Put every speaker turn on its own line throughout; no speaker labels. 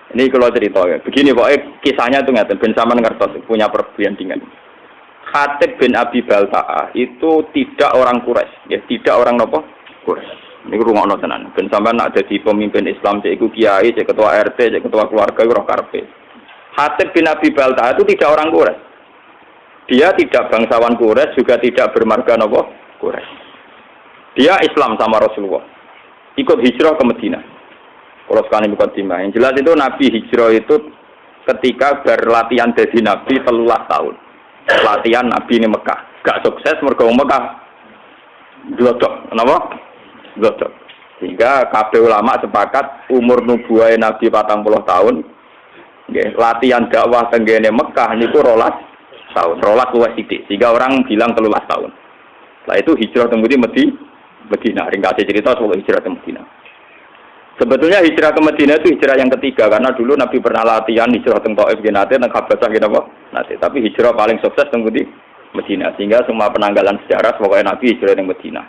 Ini kalau cerita ya. Begini pokoknya kisahnya itu ngeten ben sampean ngertos punya perbandingan. Khatib bin Abi Balta'ah itu tidak orang Quraisy, ya tidak orang nopo Quraisy. Ini rungokno tenan. Ben sampean nak dadi pemimpin Islam cek iku kiai, cek ketua RT, cek ketua keluarga iku roh karepe. Khatib bin Abi Balta'ah itu tidak orang Quraisy. Dia tidak bangsawan Quraisy, juga tidak bermarga nopo Quraisy. Dia Islam sama Rasulullah. Ikut hijrah ke Madinah. Kalau sekarang ikut timah. Yang jelas itu Nabi hijrah itu ketika berlatihan jadi Nabi 13 tahun. Latihan Nabi ini Mekah. Gak sukses mergo Mekah. Glodok. Kenapa? Glodok. Sehingga kabeh ulama sepakat umur nubuwah Nabi 40 tahun. Nggih, latihan dakwah tenggene Mekah niku 12 tahun. 12 luwih sithik. Sehingga orang bilang 13 tahun. Setelah itu hijrah tembudi Madinah. Ringkasnya cerita soal hijrah ke Madinah. Sebetulnya hijrah ke Madinah itu hijrah yang ketiga karena dulu Nabi pernah latihan hijrah teng Thaif nate teng Habasah apa? Nate, tapi hijrah paling sukses teng di Madinah sehingga semua penanggalan sejarah pokoknya Nabi hijrah teng Madinah.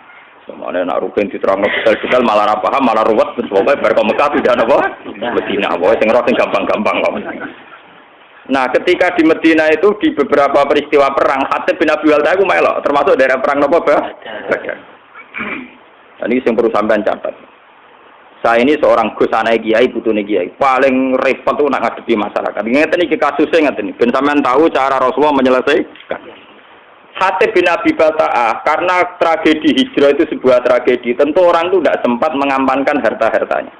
Semuanya nak rugen diterangno detail-detail malah ora paham, malah ruwet pokoknya bar ke Mekah tidak apa? Madinah. Pokoknya sing roh sing gampang-gampang kok. Nah, ketika di Madinah itu di beberapa peristiwa perang, Khatib bin Abi Balta'ah iku melok, termasuk daerah perang napa, Badar. Ini sing perlu sampean catat. Saya ini seorang gus anak kiai, putune kiai. Paling repot tuh nak ngadepi masyarakat. Ngeten iki kasusnya ngeten iki. Ben sampean tahu cara Rasulullah menyelesaikan. Khatib bin Abi Balta'ah karena tragedi hijrah itu sebuah tragedi. Tentu orang itu tidak sempat mengamankan harta-hartanya.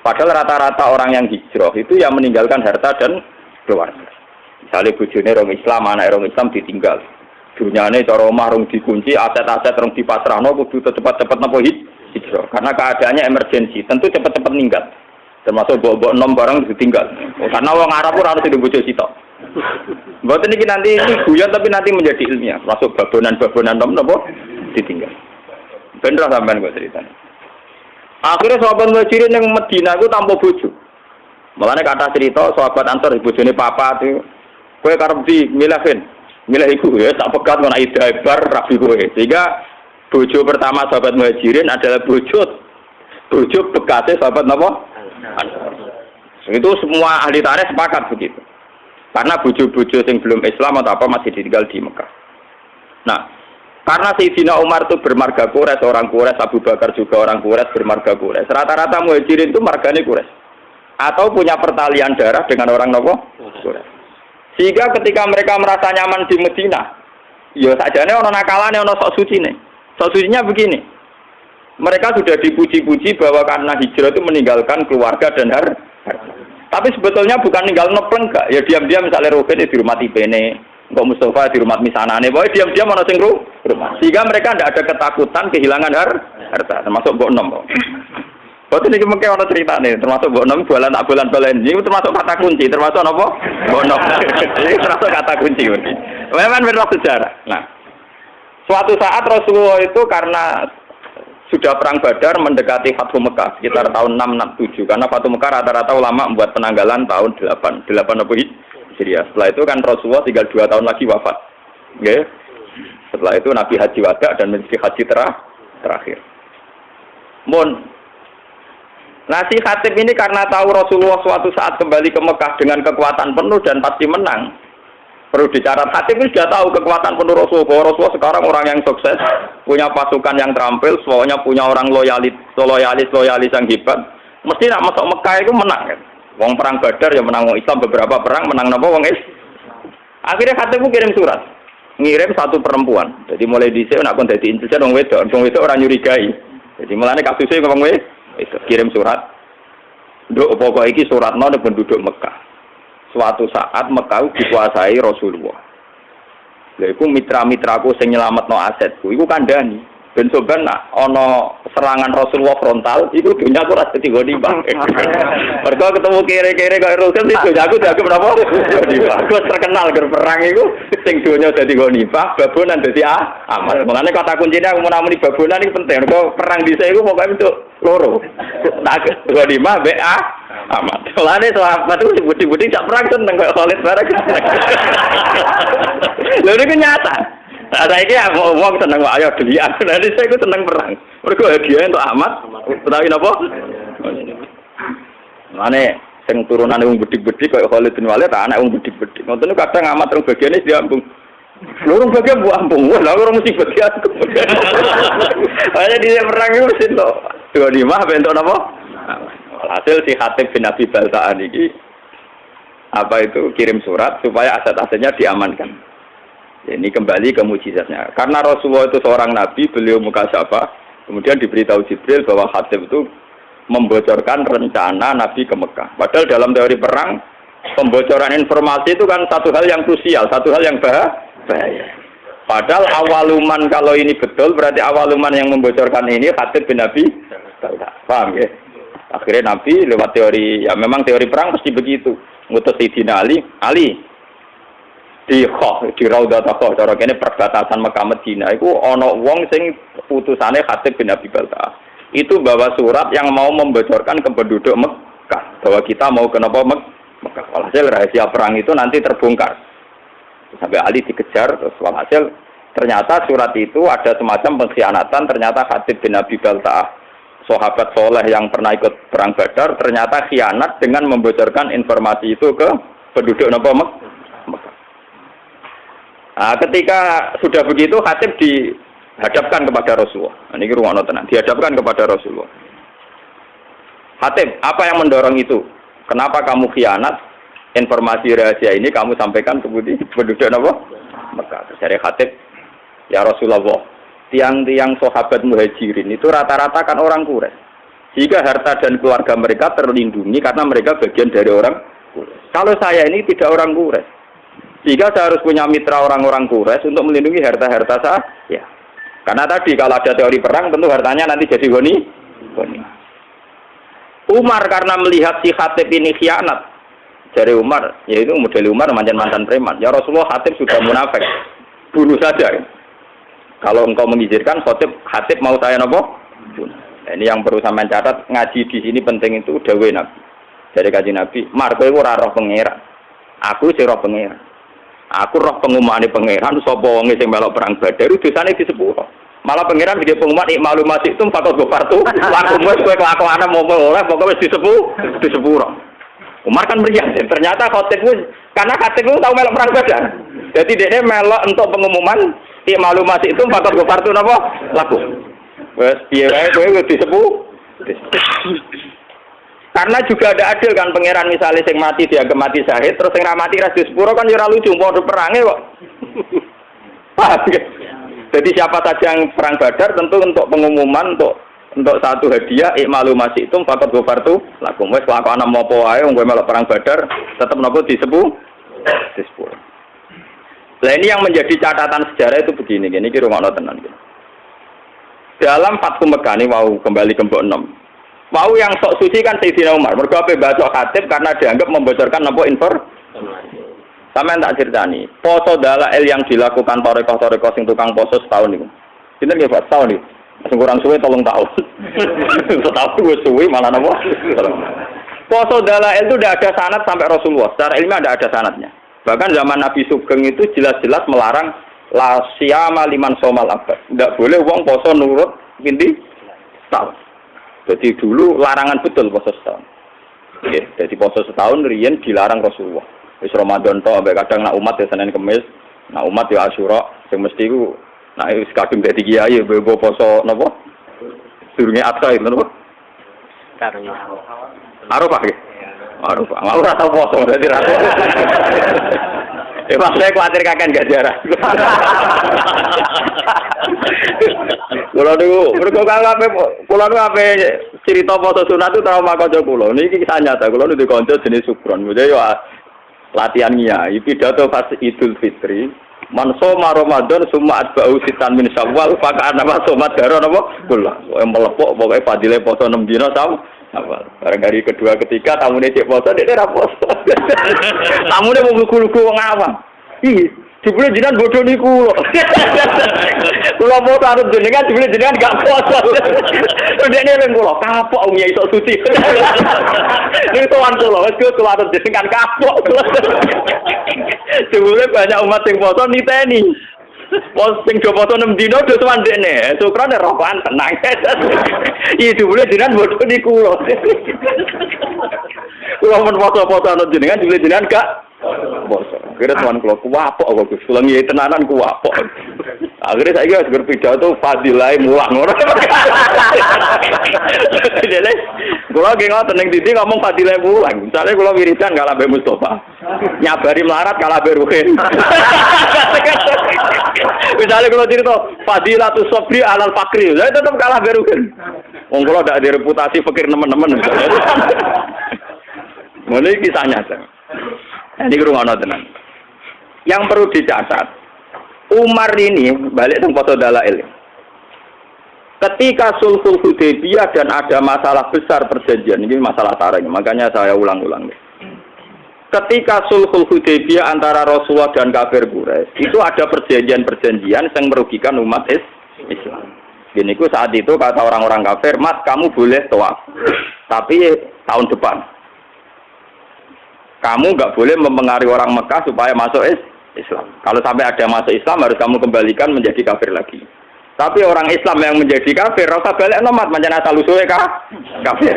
Padahal rata-rata orang yang hijrah itu yang meninggalkan harta dan keluarga. Misalnya bojone orang Islam, anak orang Islam ditinggal. Dunyane cara omah rung dikunci, aset-aset rung dipasrahno kudu cepat-cepat napa hijrah. Karena keadaannya emergensi, tentu cepat-cepat meninggal. Termasuk bawa-bawa nom barang ditinggal. Karena wong Arab ora harus dibojo sitok. Mboten iki nanti ini guyon tapi nanti menjadi ilmiah. Masuk babonan-babonan nom napa ditinggal. Bener sampean kok ceritanya. Akhirnya sahabat Muhajirin yang Madinah itu tanpa bojo. Mulane kata cerita sahabat Ansor bojone papa itu kowe karep di milih iku ya tak pegat ngono ida bar rabi kowe. Sehingga bojo pertama sahabat Muhajirin adalah bojo bekasnya sahabat napa? Itu semua ahli tarikh sepakat begitu. Karena bojo-bojo yang belum Islam atau apa masih ditinggal di Mekah. Nah, karena Sayyidina Umar itu bermarga Quraisy, orang Quraisy, Abu Bakar juga orang Quraisy bermarga Quraisy. Rata-rata Muhajirin itu margane Quraisy. Atau punya pertalian darah dengan orang napa? Quraisy. Sehingga ketika mereka merasa nyaman di Madinah, ya sajane ana nakalane ana sok sucine. Sok sucinya begini. Mereka sudah dipuji-puji bahwa karena hijrah itu meninggalkan keluarga dan harta. Tapi sebetulnya bukan ninggal nepleng gak. Ya diam-diam misalnya Ruben di rumah Tibene, kok Mustafa di rumah misanane, pokoknya diam-diam ana sing rumah. Sehingga mereka tidak ada ketakutan kehilangan harta, termasuk Mbok Nom. Boten iki mengke ana critane, termasuk Mbok Nom bualan tak bulan-bulan. Ini termasuk kata kunci, termasuk apa? Mbok Nom. Ini termasuk kata kunci iki. Memang benar sejarah. Nah, suatu saat Rasulullah itu karena sudah perang Badar mendekati Fathu Mekah sekitar tahun 667 karena Fathu Mekah rata-rata ulama membuat penanggalan tahun 8 apa Hijriah. Setelah itu kan Rasulullah tinggal 2 tahun lagi wafat. Okay? Setelah itu Nabi haji wada dan menjadi haji terakhir. Nah si Khatib ini karena tahu Rasulullah suatu saat kembali ke Mekah dengan kekuatan penuh dan pasti menang. Perlu dicatat, Khatib ini sudah tahu kekuatan penuh Rasulullah, bahwa Rasulullah sekarang orang yang sukses, punya pasukan yang terampil, semuanya punya orang loyalis yang hebat. Mesti nak masuk Mekah itu menang kan. Wong perang Badar ya menang wong Islam, beberapa perang menang napa wong Islam. Akhirnya Khatib kirim surat, ngirim satu perempuan. Jadi mulai dhisik nak kon dadi intelijen wong wedok ora nyurigai. Jadi mulane kasusnya wong itu kirim surat. Nduk pokok iki suratno nek penduduk Mekah. Suatu saat Mekah dikuasai Rasulullah. Lha iku mitra-mitraku sing nyelametno asetku iku kandhani. Ben soban nak ana serangan Rasulullah frontal iku dunya ora dadi gonimbang. Mergo ketemu kere-kere kaya Rasul itu aku dianggap berapa? Gonimbang. Aku terkenal ger perang iku sing dunya dadi gonimbang, babonan dadi aman. Makane kata kuncinya aku menamuni babonan iki penting. Mergo perang dhisik iku pokoke untuk loro. Tak gonimbang mbek aman. Soalnya sahabat itu budi-budi tak perang seneng kaya Khalid bareng. Lha niku nyata. Ada ini aku ngomong seneng wae ayo delian. Nanti saya seneng perang. Mergo hadiah untuk Ahmad. Utawi napa? Mane sing turunane wong bedik-bedik kaya Khalid bin Walid tak anak wong bedik-bedik. Ngoten kadang amat rong bagiane diambung. Lurung bagian bu ambung, lah orang mesti bagian. Hanya di perang itu mesti to. 25 bentuk apa? Hasil si Hatib bin Abi Balta'ah ini apa itu kirim surat supaya aset-asetnya diamankan. Ini kembali ke mukjizatnya. Karena Rasulullah itu seorang nabi, beliau mukasyafah, kemudian diberitahu Jibril bahwa Hatib itu membocorkan rencana Nabi ke Mekah. Padahal dalam teori perang, pembocoran informasi itu kan satu hal yang krusial, satu hal yang bahaya. Padahal awaluman kalau ini betul berarti awaluman yang membocorkan ini Hatib bin Abi Balta'ah. Paham ya? Akhirnya Nabi lewat teori, ya memang teori perang pasti begitu. Ngutus Sayyidina Ali di Raudhatul Khoh, cara kene perbatasan Mekah Madinah iku ana wong sing utusane Hatib bin Abi Balta'ah. Itu bawa surat yang mau membocorkan ke penduduk Mekah bahwa kita mau kenapa Mekah. Walhasil rahasia perang itu nanti terbongkar. Sampai Ali dikejar, terus walhasil ternyata surat itu ada semacam pengkhianatan. Ternyata Hatib bin Abi Balta'ah, sahabat soleh yang pernah ikut perang Badar, ternyata khianat dengan membocorkan informasi itu ke penduduk Mekah. Nah, ketika sudah begitu Hatib dihadapkan kepada Rasulullah. Ini ruang tenang, dihadapkan kepada Rasulullah. Hatib, apa yang mendorong itu? Kenapa kamu khianat? Informasi rahasia ini kamu sampaikan ke penduduk Mekah. Terus dari Hatib, ya Rasulullah, tiang-tiang sahabat muhajirin itu rata-rata kan orang Quraisy. Jika harta dan keluarga mereka terlindungi karena mereka bagian dari orang Quraisy. Kalau saya ini tidak orang Quraisy, jika saya harus punya mitra orang-orang Quraisy untuk melindungi harta-harta saya. Ya. Karena tadi kalau ada teori perang tentu hartanya nanti jadi goni. Umar karena melihat si Hatib ini khianat. Dari Umar, yaitu model Umar mantan preman. Ya Rasulullah, Hatib sudah munafik, bunuh saja. Kalau engkau mengizinkan, Hatib mau saya nopo? Ini yang perlu sampean catat, ngaji di sini penting itu dawuh Nabi. Dari kaji Nabi, Marko itu ora roh pangeran. Aku sing roh pangeran. Aku roh pengumumane pangeran sapa wong sing melok perang Badar dosane di sepuro. Malah pangeran iki pengumuman ikmalu masih itu fakot gofartu. Lakum wis kowe kelakuane mau oleh pokoke wis di sepuro. Umar kan meriah, ternyata Khatib itu, karena Khatib itu tahu melok perang Badar. Jadi dia melok untuk pengumuman, malu masih itu faktor gopar itu apa? Laku. Wes biaya kowe disebut. Karena juga ada adil kan pangeran misalnya sing mati dianggap mati syahid, terus sing ra mati ra disepuro kan ora lucu, padha perange kok. Paham ya? Jadi siapa saja yang perang Badar tentu untuk pengumuman untuk satu hadiah ikmalu masih itu fakot gofartu lakum wes laku anak mau poae wong kowe melok perang Badar tetap nopo disebut. Nah ini yang menjadi catatan sejarah itu begini ki rungokno tenan iki. Dalam Fathu Mekah ini mau kembali ke Mbok 6. Mau yang sok suci kan Sayyidina Umar. Mergo ape baca Hatib karena dianggap membocorkan nopo informasi. Sampeyan tak ceritani, poso dalail yang dilakukan torekoh sing tukang poso setahun niku. Sinten nggih Pak setahun niku? Masih kurang suwe 3 tahun. Setahun gue suwe malah nopo. Poso dalail itu tidak ada sanad sampai Rasulullah. Secara ilmiah tidak ada sanadnya. Bahkan zaman Nabi Sugeng itu jelas-jelas melarang la siyama liman somal abad. Tidak boleh wong poso nurut pinti setahun. Jadi dulu larangan betul poso setahun. Oke, jadi poso setahun riyen dilarang Rasulullah. Wis Ramadan tok ambek kadang nak umat ya Senin Kamis, nak umat ya Asyura, sing mesti ku nak wis kadung dadi kiai bebo poso napa? Durunge Adha itu napa? Arafah nggih. Arafah. Mau ora tau poso dadi ra. Mas saya khawatir kakek enggak jarah. Kulo niku mergo kulo ape cerita poso sunat itu trauma kanca kulo. Niki kisah nyata kulo niku kanca jenis Sukron. Jadi yo latihan kiai pidato pas Idul Fitri. Man soma Ramadan summa atba'u sitan min Syawal fa kana somat daro napa? Kula. Melepok pokoke fadile poso 6 dina Syawal. Bareng hari kedua ketiga tamune cek poso dekne ra poso. Tamune mau lugu-lugu wong awam. Ih, dibule jenengan bodho niku lho. Kula mau arep jenengan dibule jenengan gak poso. Dekne ning kula kapok wong iso suci. Niku tuan kula wis kula arep jenengan kapok. Dibule banyak umat sing poso niteni. Posting do foto 6 dino do suwandene. Syukrane rokokan tenang. Iki dhewe jenengan bodoh di kulo. Kulo men foto-foto ana jenengan dhewe jenengan gak poso. Kira tuan kulo kuwapok kok Gus. Kulo ngiyi tenanan kuwapok. Akhirnya saiki wis berpidato fadilah mulang ora. Jadi kulo ge ngoten ning dindi ngomong fadilah mulang. Misale kulo wiridan kalah Mbak Mustofa. Nyabari melarat kalah Mbak Ruhin. Misalnya kalau cerita Fadilatus Sobri alal fakri, saya tetap kalah berukan. Wong kalau tidak ada reputasi fakir teman-teman. Ini kisahnya. Ini kurang tenang. Yang perlu dicatat, Umar ini balik tentang foto dalail. Ketika Sulhul Hudaybiyah dan ada masalah besar perjanjian, ini masalah sarang, makanya saya ulang-ulang. Ketika Sulhul Hudaybiyah antara Rasulullah dan kafir Quraisy, itu ada perjanjian-perjanjian yang merugikan umat Islam. Gini, saat itu kata orang-orang kafir, Mas, kamu boleh tawaf, tapi tahun depan. Kamu nggak boleh mempengaruhi orang Mekah supaya masuk Islam. Kalau sampai ada masuk Islam, harus kamu kembalikan menjadi kafir lagi. Tapi orang Islam yang menjadi kafir, rasa balik nomat, macam asal usulnya kafir.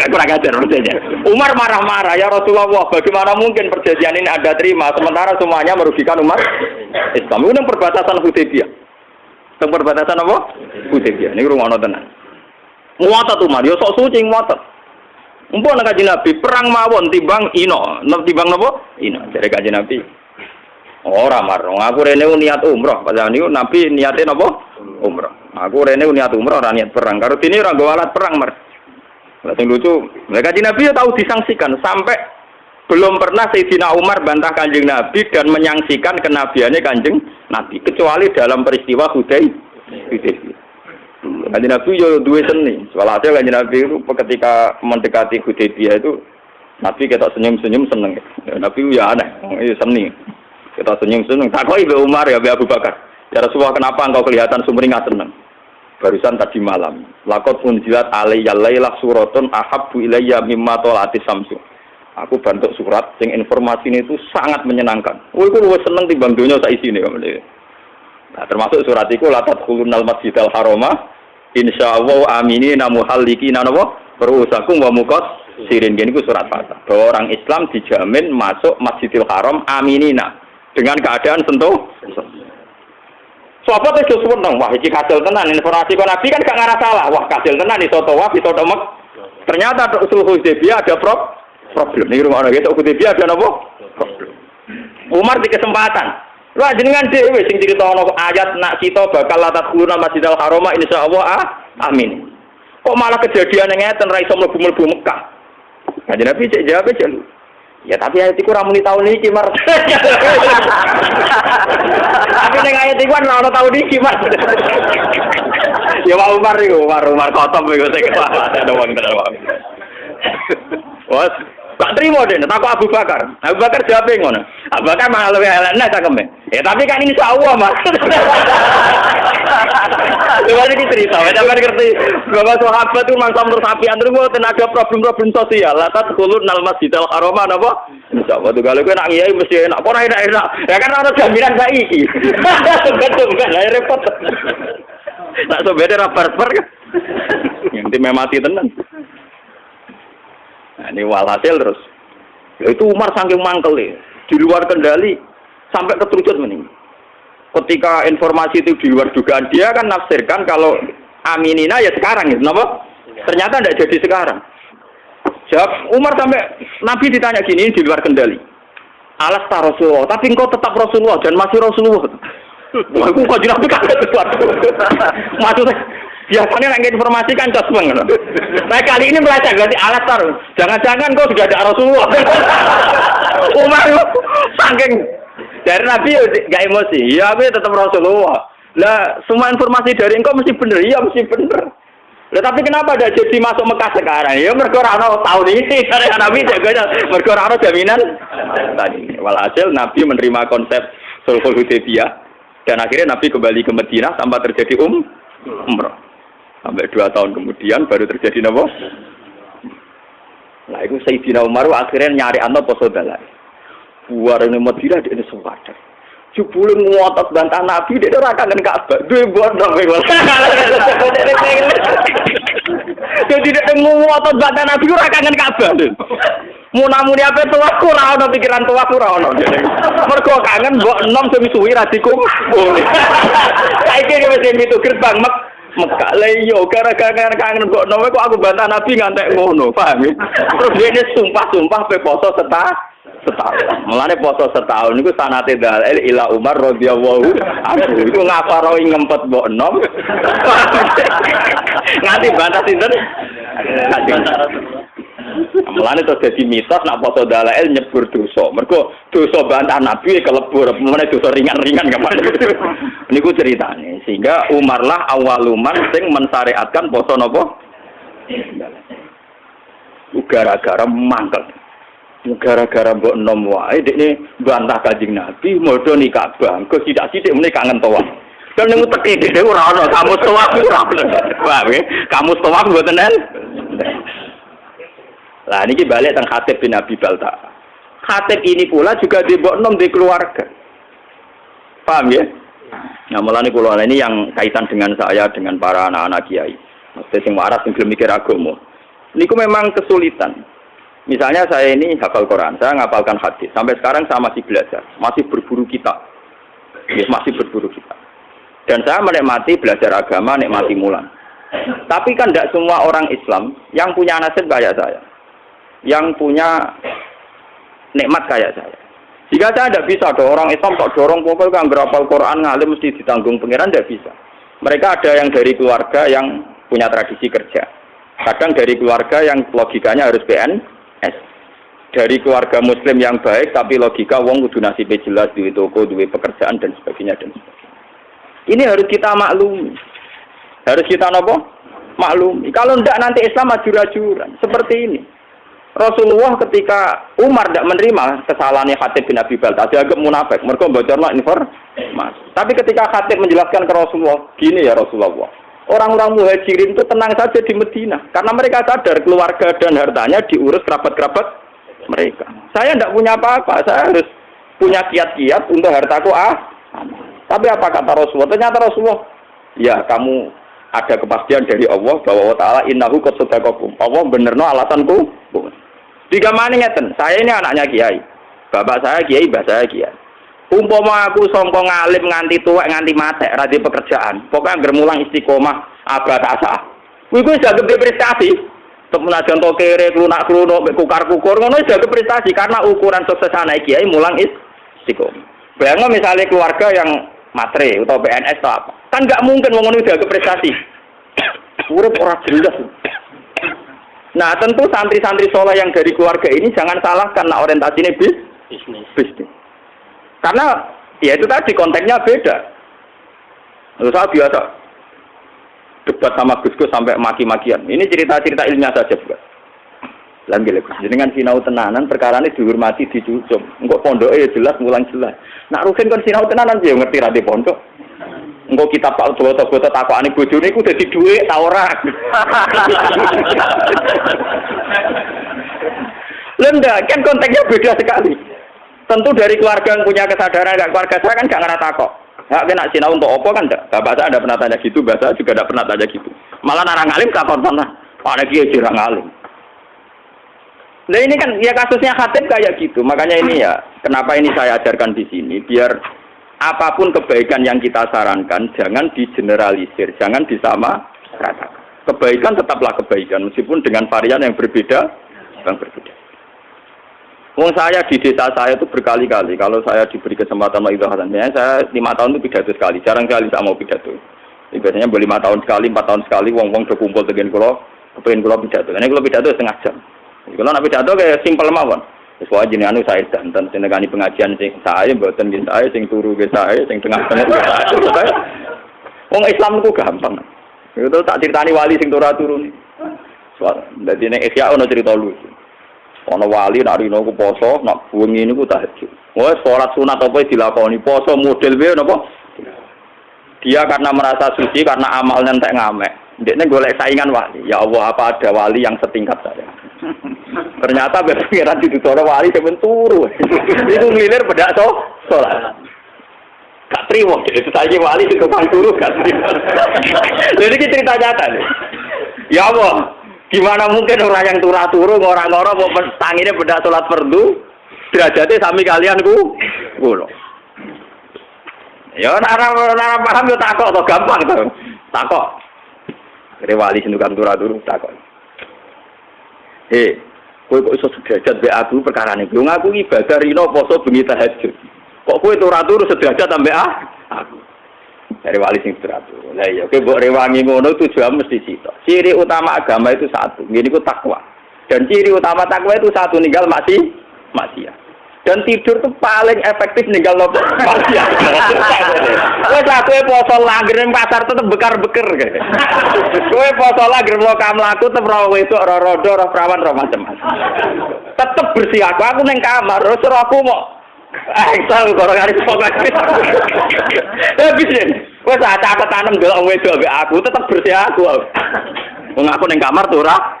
Kurang ajar maksudnya. Umar marah-marah, ya Rasulullah, bagaimana mungkin perjanjian ini Anda terima, sementara semuanya merugikan umat Islam. Ini perbatasan Hudaybiyah. Perbatasan apa? Hudaybiyah. Ini rumah tenan. Muatat Umar, ya sok suci muatat. Mumpun Kanjeng Nabi perang mawon timbang timbang napa? Ino. Dari Kanjeng Nabi. Ora marung, aku rene niat umroh, padahal niku Nabi niate napa? Umroh. Aku rene niat umroh ora niat perang. Karo dene ora nggo alat perang, Mas. Lah sing lucu, mereka di Nabi ya tahu disangsikan sampai belum pernah Sayyidina Umar bantah Kanjeng Nabi dan menyangsikan kenabiannya Kanjeng Nabi kecuali dalam peristiwa Hudaybiyah. Kanjeng Nabi yo duwe seni. Walhasil Kanjeng Nabi itu ketika mendekati Hudaybiyah itu Nabi ketok senyum-senyum seneng. Nabi ya aneh, itu seni. Kita senyum-senyum. Takoi Mbak Umar ya Mbak Abu Bakar. Ya Rasulullah, kenapa engkau kelihatan sumringah senang? Barusan tadi malam. Laqad unzilat alayya lailah suratun ahabbu ilayya mimma talati samsu. Aku bantu surat sing informasi ini itu sangat menyenangkan. Oh, iku luwih seneng timbang donya sak isine kok. Nah, termasuk surat iku la tadkhulunal masjidal harama insyaallah aminina muhallikina napa? Perusakum wa muqat sirin. Gini ku surat Fatah. Bahwa orang Islam dijamin masuk Masjidil Haram aminina. Dengan keadaan sentuh. Sahabat itu seneng, wah iki kasil tenan informasi kok Nabi kan gak ngarah salah. Wah kasil tenan iso tawaf iso demek. Ternyata Sulhul Hudaybiyah ada problem. Ning rumah ana Sulhul Hudaybiyah ada napa? Problem. Umar di kesempatan. Lah jenengan dhewe sing critono ayat nak kita bakal latat khuluna Masjidil Haram insyaallah amin. Kok malah kejadian ngeten ra iso mlebu-mlebu Mekah. Kanjeng Nabi cek jawab aja lu. Ya tapi ayat iku ora muni taun iki, Mar. Tapi ning ayat iku ora taun iki, Mar. Ya Pak Umar iku, Umar kotom iku sing ada wong tenan wae. Wes, gak trimo dene takok Abu Bakar. Abu Bakar jawab ngono. Abu Bakar malah luwih elek cakeme. Ya tapi kan insyaallah, Mas. Luar iki cerita, sampeyan ngerti bahwa sahabat itu mangsam terus apian terus tenaga problem-problem sosial. Latat kulun nal Masjidil Haram napa? Insyaallah tuh kalau kowe nak ngiyai mesti enak, ora enak. Ya kan ana jaminan saiki. Betul kan, lah repot. Tak sobede ra barbar kan. Yang tim mati tenan. Nah, ini walhasil terus. Ya itu Umar saking mangkele, di luar kendali sampai keterucut meninggal. Ketika informasi itu di luar dugaan, dia kan nafsirkan kalau aminina ya sekarang gitu, kenapa? Ternyata tidak jadi sekarang. Jawab Umar sampai Nabi ditanya gini di luar kendali. Alas ta Rasulullah, tapi engkau tetap Rasulullah dan masih Rasulullah. Wah, aku kok Nabi kaget sesuatu. Maksudnya biasanya nggak informasi kan cos banget. Nah kali ini melacak berarti alas tar. Jangan-jangan kau sudah ada Rasulullah. Umar saking dari Nabi gak emosi, ya tapi tetap Rasulullah. Lah semua informasi dari engkau mesti bener, iya mesti bener. Lah tapi kenapa ada jadi masuk Mekah sekarang? Ya mergo ora ono tahun ini dari Nabi jaganya mergo ora ono jaminan tadi. Walhasil Nabi menerima konsep Sulhul Hudaybiyah dan akhirnya Nabi kembali ke Madinah tanpa terjadi umrah. Sampai 2 tahun kemudian baru terjadi napa? Lah itu Sayyidina Umar akhirnya nyari anto poso dalai. Warane Madinah ini sewadah. jebule ngotot bantah Nabi dia ora kangen Ka'bah. Duwe bodong kowe. Jadi dia ngotot bantah Nabi ora kangen Ka'bah. Munamuni apa tuaku ora ono pikiran tuaku ora ono. Mergo kangen mbok enom sing suwi ra dikumpul. Saiki wis itu gerbang Mekah le yo gara-gara kangen mbok enom kok aku bantah Nabi ngantek ngono, paham ya? Terus dia sumpah-sumpah pe poso setahun. Mulane poso setahun niku sanate dalil ila Umar radhiyallahu anhu. Iku ngaparo ngempet mbok enom. Nganti bantah sinten? Mulane terus dadi mitos nak poso dalail nyebur dosa. Mergo dosa bantah Nabi kelebur, meneh dosa ringan-ringan kemana. Niku ceritane. Sehingga Umar lah awaluman sing mensyariatkan poso napa? Gara-gara mangkel. Gara-gara mbok enom wae dekne bantah Kanjeng Nabi modho ni Ka'bah. Engko sithik-sithik meneh kangen tawaf. Dan ning teke dhewe ora ono kamu tawaf ora ono. Wah, kamu tawaf mboten en. Lah niki balik teng Khatib bin Abi Balta'ah. Khatib ini pula juga di mbok enom di keluarga. Paham ya? Nah, mulane kula ini yang kaitan dengan saya dengan para anak-anak kiai. Maksudnya sing waras sing gelem mikir agama. Niku memang kesulitan. Misalnya saya ini hafal Quran, saya ngapalkan hadis. Sampai sekarang saya masih belajar, masih berburu kitab. Ya, masih berburu kitab. Dan saya menikmati belajar agama, nikmati mulan. Tapi kan tidak semua orang Islam yang punya nasib kayak saya. Yang punya nikmat kayak saya. Jika saya tidak bisa, ada orang Islam kok dorong pokoknya kan berapal Quran, ngalim mesti ditanggung pengiran, tidak bisa. Mereka ada yang dari keluarga yang punya tradisi kerja. Kadang dari keluarga yang logikanya harus PNS. Dari keluarga muslim yang baik, tapi logika wong kudu nasibnya jelas, duwe toko, duwe pekerjaan, dan sebagainya, dan sebagainya. Ini harus kita maklumi. Harus kita apa? Maklumi. Kalau tidak nanti Islam ajur-ajuran. Seperti ini. Rasulullah ketika Umar tidak menerima kesalahannya Khatib bin Abi Balta'ah, dia agak munafik. Mereka bocorlah informasi. Tapi ketika Khatib menjelaskan ke Rasulullah, gini ya Rasulullah. Orang-orang muhajirin itu tenang saja di Medina. Karena mereka sadar keluarga dan hartanya diurus kerabat-kerabat mereka. Saya tidak punya apa-apa. Saya harus punya kiat-kiat untuk hartaku Tapi apa kata Rasulullah? Ternyata Rasulullah, ya kamu ada kepastian dari Allah bahwa Allah Ta'ala innahu qad sadaqakum. Allah benerno alasanku. Digamane ngeten, saya ini anaknya kiai. Bapak saya kiai, mbah saya kiai. Umpama aku sangka ngalim nganti tuwek nganti matek ra di pekerjaan. Pokoke anggere mulang istiqomah abad asah. Kuwi wis dianggep prestasi. Temenajan to kere klunak-klunuk mek kukar-kukur ngono wis dianggep prestasi karena ukuran sukses anak kiai mulang istiqomah. Bayangno misalnya keluarga yang matre atau PNS atau apa. Kan enggak mungkin wong ngono dianggep prestasi. Urip ora jelas. Nah, tentu santri-santri soleh yang dari keluarga ini jangan salahkan nah orientasinya bisnis. Karena ya itu tadi konteksnya beda. Lalu saya biasa debat sama Gus-Gus sampai maki-makian. Ini cerita-cerita ilmiah saja juga. Lan gile Gus, jenengan sinau tenanan perkara ini dihormati dicucuk. Engko pondoke ya jelas mulang jelas. Nak Rukin kon sinau tenanan ya ngerti ra di pondok. Engko kitab Pak foto-foto takokane bojone iku dadi dhuwit ta ora. Lenda kan konteksnya beda sekali. Tentu dari keluarga yang punya kesadaran, enggak keluarga saya kan enggak ngarah takok. Ya kena sinau untuk apa kan enggak. Bapak saya ada pernah tanya gitu, bapak saya juga ada pernah tanya gitu. Malah narang alim takon pernah. Pak kiai jirang alim. Nah ini kan ya kasusnya Khatib kayak gitu. Makanya ini ya, kenapa ini saya ajarkan di sini biar apapun kebaikan yang kita sarankan jangan digeneralisir, jangan disamaratakan. Kebaikan tetaplah kebaikan meskipun dengan varian yang berbeda. Wong saya di desa saya itu berkali-kali kalau saya diberi kesempatan mengidahkan, saya 5 tahun itu pidato sekali, jarang kali saya mau pidato. Jadi biasanya 5 tahun sekali, 4 tahun sekali, wong-wong udah kumpul dengan kulo, kepengen kulo pidato. Ini kulo pidato setengah jam. Kalau nak pidato kayak simpel mawon. Sesuai jenis anu saya dan senegani pengajian sing saya, buatan gini saya, sing turu gini saya, sing tengah-tengah saya. Wong Islam itu gampang. Itu tak ceritani wali sing turu-turu. Soal, jadi nek Ihya ono cerita lucu. Ono wali nak rino ku poso, nak wengi niku tahajud. Wes salat sunat apa dilakoni, poso model wae napa? Dia karena merasa suci karena amalnya entek ngamek. Ndekne golek saingan wali. Ya Allah, apa ada wali yang setingkat saya? Ternyata pengiran dituturo wali sampeyan turu. Itu nglilir bedak salat. Triwo. Saya wali itu tukang turu kan. Jadi ini cerita nyata nih. Ya Allah, gimana mungkin orang yang turu ngora-ngora mau tanginnya beda sholat fardu, derajatnya sami kalian kulo. Ya nara paham yo takok to gampang to. Takok. Kere wali sing tukang turu takok. Kowe kok iso sederajat mbek aku perkarane. Yo ngaku ibadah rino poso bengi tahajud. Kok kowe turu sederajat ambek aku. Dari wali sing teratur. Lah iya, kowe mbok rewangi ngono tujuan mesti sitok. Ciri utama agama itu satu, ngene iku takwa. Dan ciri utama takwa itu satu, ninggal maksiat. Dan tidur itu paling efektif ninggal nopo maksiat. Kowe kowe poso langgar ning pasar tetep bekar-beker kowe. Kowe poso langgar mlaku tetep ora wedok, ora rodo, ora prawan, ora macam-macam. Tetep bersih aku ning kamar, terus aku mau tahu kalau hari pokoknya. Habis ini, wes catat tanam delok wedok ambek aku tetep bersih aku. Wong aku ning kamar tuh ora.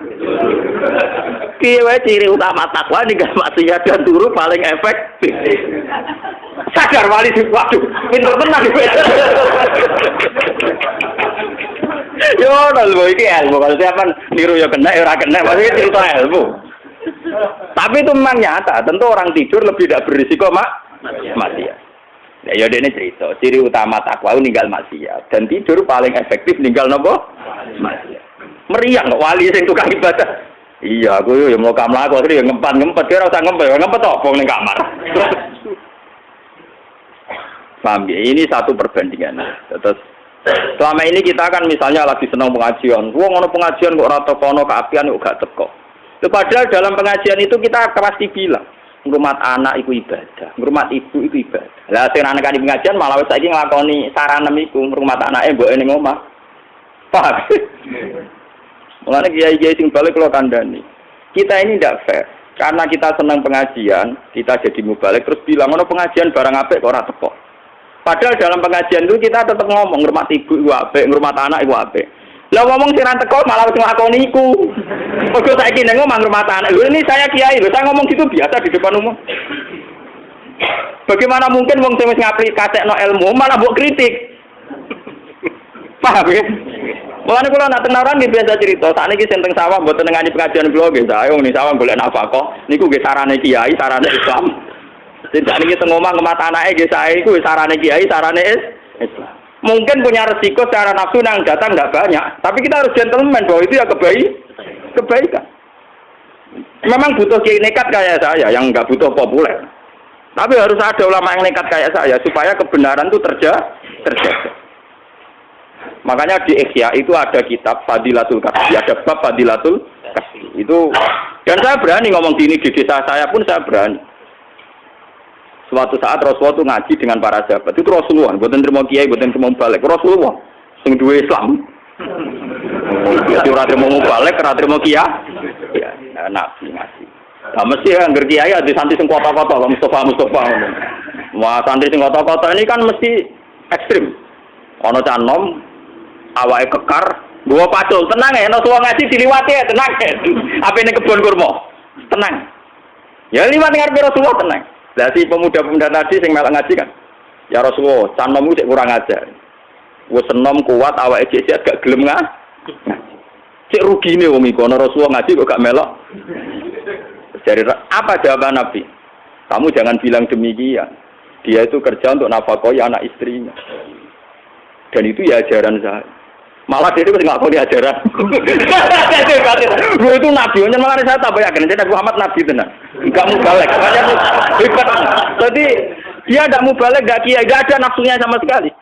Piye wae ciri utama takwa ning maksiat dan turu paling efektif. Sadar wali waduh, pinter tenan iki. Yo lho iki ilmu kalau siapa niru yo kena ora kena, maksudnya cerita ilmu. Tapi itu memang nyata, tentu orang tidur lebih tidak berisiko maksiat. Ya ini cerita, ciri utama takwa itu ninggal maksiat dan tidur paling efektif ninggal nopo maksiat. Meriang kok wali sing tukang ibadah. Iya, aku yo mau kamar aku yo ngempet kira usah ngempet opo ning kamar. Paham ya? Ini satu perbandingan. Terus selama ini kita kan misalnya lagi senang pengajian. Wong ngono pengajian kok ora tekono keapian kok gak teko. Padahal dalam pengajian itu kita pasti bilang, ngrumat anak itu ibadah, ngrumat ibu itu ibadah. Lah sing anak di pengajian malah wis saiki nglakoni saranem iku ngrumat anake mboke ning omah. Paham? Mulane kiai-kiai sing balik kula kandhani. Kita ini ndak fair. Karena kita senang pengajian, kita jadi mubalik terus bilang ono pengajian barang apik kok ora teko. Padahal dalam pengajian itu kita tetap ngomong ngrumat ibu iku apik, ngrumat anak iku apik. Lah ngomong sing ra teko malah wis nglakoni iku. Mergo saiki ning omah ngrumat anak. Lho ini saya kiai lho, saya ngomong gitu biasa di depan umum. Bagaimana mungkin wong sing wis ngaplikasekno ilmu malah mbok kritik. Paham ya? Mulane kula nak tenaran nggih biasa cerita, sakniki sing teng sawah mboten ngani pengajian kula nggih, saya wong ning sawah golek nafkah. Niku nggih sarane kiai, sarane Islam. Sing sakniki teng omah ngemat anake nggih saya iku sarane kiai, sarane Islam. Mungkin punya resiko secara nafsu yang datang tidak banyak, tapi kita harus gentleman bahwa itu ya kebaikan. Memang butuh kiai nekat kayak saya, yang nggak butuh populer. Tapi harus ada ulama yang nekat kayak saya supaya kebenaran itu terjaga. Makanya di Ihya itu ada kitab Fadilatul Kasbi, ada bab Fadilatul Kasbi. Itu dan saya berani ngomong gini di desa saya pun saya berani. Suatu saat Rasulullah itu ngaji dengan para sahabat. Itu Rasulullah, bukan terima kiai, bukan terima balik. Rasulullah, sing duwe Islam. Jadi orang terima balik, orang terima kiai. Ya, nabi ngaji. Nah, mesti yang kiai ada santri sing kota-kota, Mustafa. Wah, santri sing kota-kota ini kan mesti ekstrim. Ono canom, awake kekar, gua pacul, tenang ya. Rasulullah ngaji diliwati ya, tenang ya. Apa ini kebun kurma? Tenang. Ya liwat ngarepe Rasulullah tenang. Lah si pemuda-pemuda tadi sing melok ngaji kan. Ya Rasulullah, canommu cek kurang ajar. Wis enom kuat awake cek gak gelem ngaji. Cek rugine wong iku ana Rasulullah ngaji kok gak melok. Jadi apa jawaban Nabi? Kamu jangan bilang demikian. Dia itu kerja untuk nafkahi anak istrinya. Dan itu ya ajaran saya. Malah dia itu nggak tahu ajaran. Itu nabi, malah saya tak yakin. Jadi Muhammad nabi tenan. Enggak mubalek. Hebat. Jadi dia tidak mubalek, enggak kiai, enggak ada nafsunya sama sekali.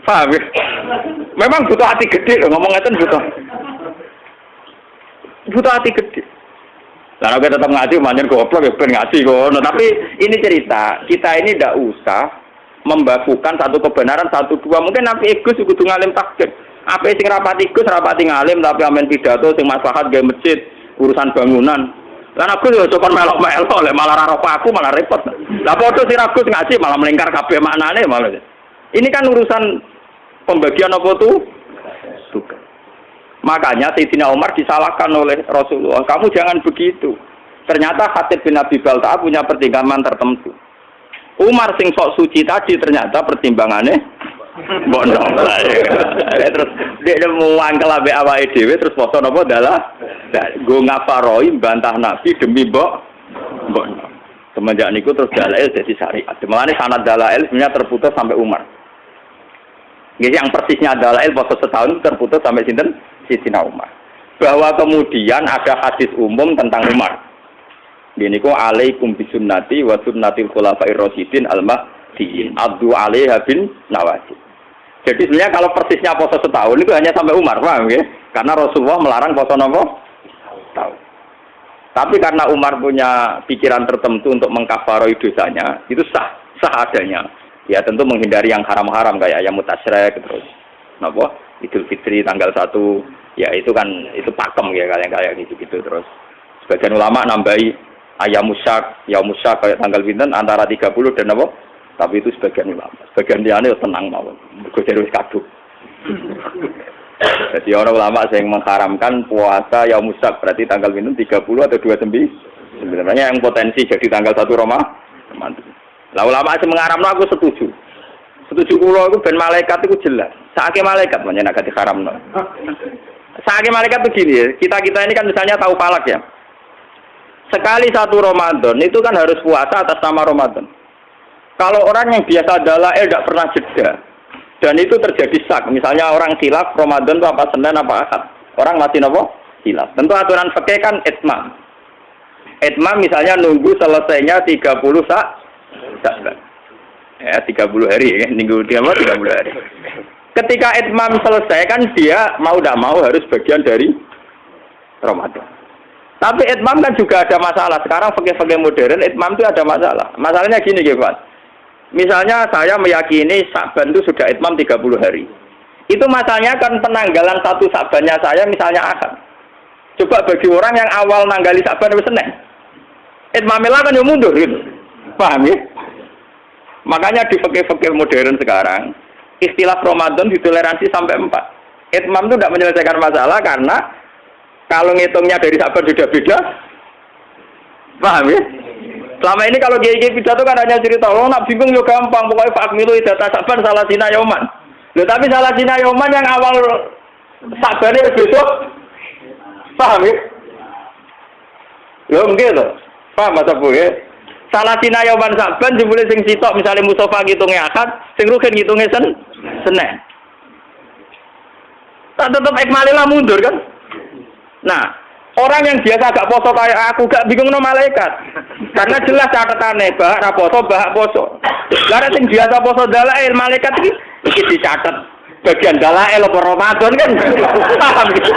Paham ya? Memang butuh hati gede loh, ngomong ngeten butuh hati gede. Lalu kita tetap ngaji, manjen goblok ya ben ngaji kok. Tapi ini cerita, kita ini tidak usah membakukan satu kebenaran, satu dua. Mungkin Nabi Gus kudu ngalim takdir. Apa sing rapati Gus, rapati ngalim, tapi amen pidato sing maslahat gawe masjid, urusan bangunan. Lan aku yo coba melok-melok, malah ora aku malah repot. Lah padha sing Gus ngaji malah melingkar kabeh maknane malah. Ini kan urusan pembagian apa tuh? Tugas. Makanya Sayyidina Umar disalahkan oleh Rasulullah. Kamu jangan begitu. Ternyata Khatib bin Abi Balta'ah punya pertimbangan tertentu. Umar sing sok suci tadi ternyata pertimbangannya bono. Terus dia mau angkel ambek awake dhewe terus poso napa dalah go ngafaroi bantah Nabi demi bono. Semenjak niku terus dalail jadi syariat. Mulane sanad dalail sebenarnya terputus sampai Umar. Jadi yang persisnya dalail poso setahun terputus sampai sinten? Sidina Umar. Bahwa kemudian ada hadis umum tentang Umar. Ini ku alaikum bisunnati wa sunnatil khulafair rasyidin al-mahdiyyin. Abdu alaiha bin nawajid. Jadi sebenarnya kalau persisnya poso setahun itu hanya sampai Umar, paham ya? Karena Rasulullah melarang poso nopo setahun. Tapi karena Umar punya pikiran tertentu untuk mengkafaroi dosanya, itu sah adanya. Ya tentu menghindari yang haram-haram kayak ayam mutasyrik terus. Napa? Idul Fitri tanggal 1, ya itu kan itu pakem ya kayak gitu-gitu terus. Sebagian ulama nambahi ayam musyak kayak tanggal pinten antara 30 dan apa? Tapi itu sebagian ulama. Sebagian liyane tenang mawon. Mergo wis kaduk. Jadi orang ulama yang mengharamkan puasa yaum musyak berarti tanggal pinten 30 atau 29. Sebenarnya yang potensi jadi tanggal 1 Ramadan. Lah ulama sing mengharamno aku setuju. Setuju kula iku ben malaikat iku jelas. Saake malaikat menyang nek diharamno. Saake malaikat begini, kita ini kan misalnya tahu palak ya. Sekali 1 Ramadan itu kan harus puasa atas nama Ramadan. Kalau orang yang biasa dalail tidak pernah jeda, dan itu terjadi sak, misalnya orang khilaf Ramadan itu apa Senin apa Ahad, orang masih nopo khilaf. Tentu aturan fikih kan itmam. Itmam misalnya nunggu selesainya 30 Sya'ban. Ya 30 hari ya, minggu dia mau 30 hari. Ketika itmam selesai kan dia mau tidak mau harus bagian dari Ramadan. Tapi itmam kan juga ada masalah. Sekarang fikih-fikih modern itmam itu ada masalah. Masalahnya gini Pak. Misalnya saya meyakini Sya'ban itu sudah itmam 30 hari. Itu masalahnya kan penanggalan 1 Sya'bannya saya misalnya Ahad. Coba bagi orang yang awal nanggali Sya'ban itu Senin. Itmamnya kan yang mundur gitu. Paham ya? Makanya di fikih-fikih modern sekarang istilah Ramadan ditoleransi sampai 4. Itmam itu tidak menyelesaikan masalah karena kalau ngitungnya dari Sya'ban sudah beda. Paham ya? Selama ini kalau kiai-kiai pidato kan hanya cerita, lo nak bingung yo gampang, pokoknya Pak Milu data Sya'ban salah sina yoman. Loh tapi salah sina yoman yang awal Sya'ban itu besok. Paham ya? Loh enggak loh. Paham Mas Abu ya? Salah sina yoman Sya'ban dimulai sing sitok misalnya Mustafa ngitungnya Ahad, sing Ruhin ngitungnya Senin. Tak tetap ikmalilah mundur kan? Nah, orang yang biasa gak poso kayak aku gak bingung no malaikat. Karena jelas catatannya bahak raposo, bahak poso. Lah sing biasa poso dalail malaikat iki dicatat bagian dalail apa Ramadan kan. Paham gitu.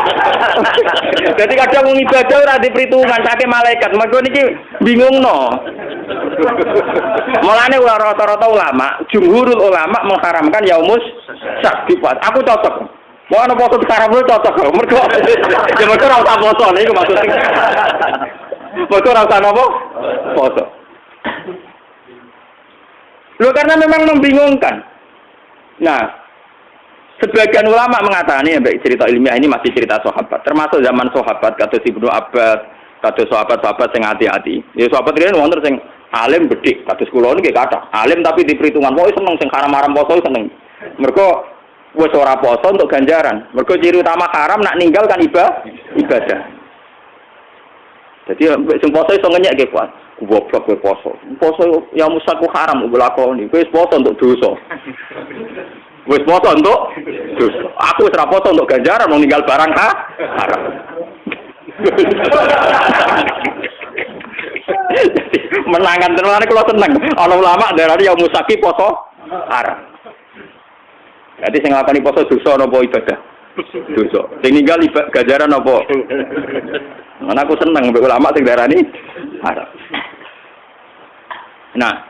Jadi kadang wong ibadah ora diperhitungan sake malaikat. Mergo niki bingungno. Mulane rata-rata ulama, jumhurul ulama mengharamkan yaumus syak dipuas. Aku cocok. Mau ana foto sekarang lu cocok kok. Mergo ya mergo ora usah foto niku maksudnya. Mergo ora usah napa? Foto. Loh karena memang membingungkan. Nah, sebagian ulama mengatakan ini cerita ilmiah ini masih cerita sahabat. Termasuk zaman sahabat kados Ibnu Abbas, kados sahabat-sahabat sing hati-hati. Ya sahabat riyen wonten sing alim bedhik, kados kula niki kathah. Alim tapi di perhitungan pokoke seneng sing haram-haram poso seneng. Mergo wis ora poso untuk ganjaran. Mergo ciri utama haram nak ninggal kan ibadah. Jadi sing poso iso ngenyek ge kuat. Goblok kowe poso. Poso ya musaku haram nglakoni. Kowe wis poso untuk dosa. Wis poso untuk dosa. Aku wis ora poso untuk ganjaran wong ninggal barang haram. Menangan tenan kula seneng. Ana ulama darani ya musaki poso haram. Jadi sing nglakoni poso dosa napa ibadah? Dosa. Sing ninggal ganjaran napa? Ana aku seneng mbek ulama sing darani haram. Nah,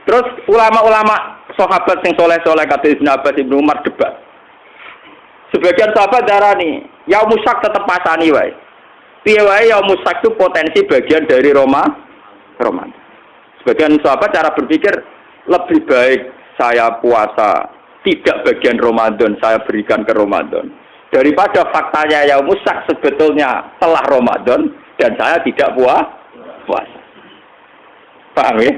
terus ulama-ulama sahabat sing soleh-soleh kata Ibnu Abbas, Ibnu Umar debat. Sebagian sahabat darani, yaum musyak tetep pasani wae. Piye wae yaum musyak itu potensi bagian dari Ramadan. Sebagian sahabat cara berpikir lebih baik saya puasa tidak bagian Ramadan saya berikan ke Ramadan daripada faktanya yaum musyak sebetulnya telah Ramadan dan saya tidak puasa. Paham ya?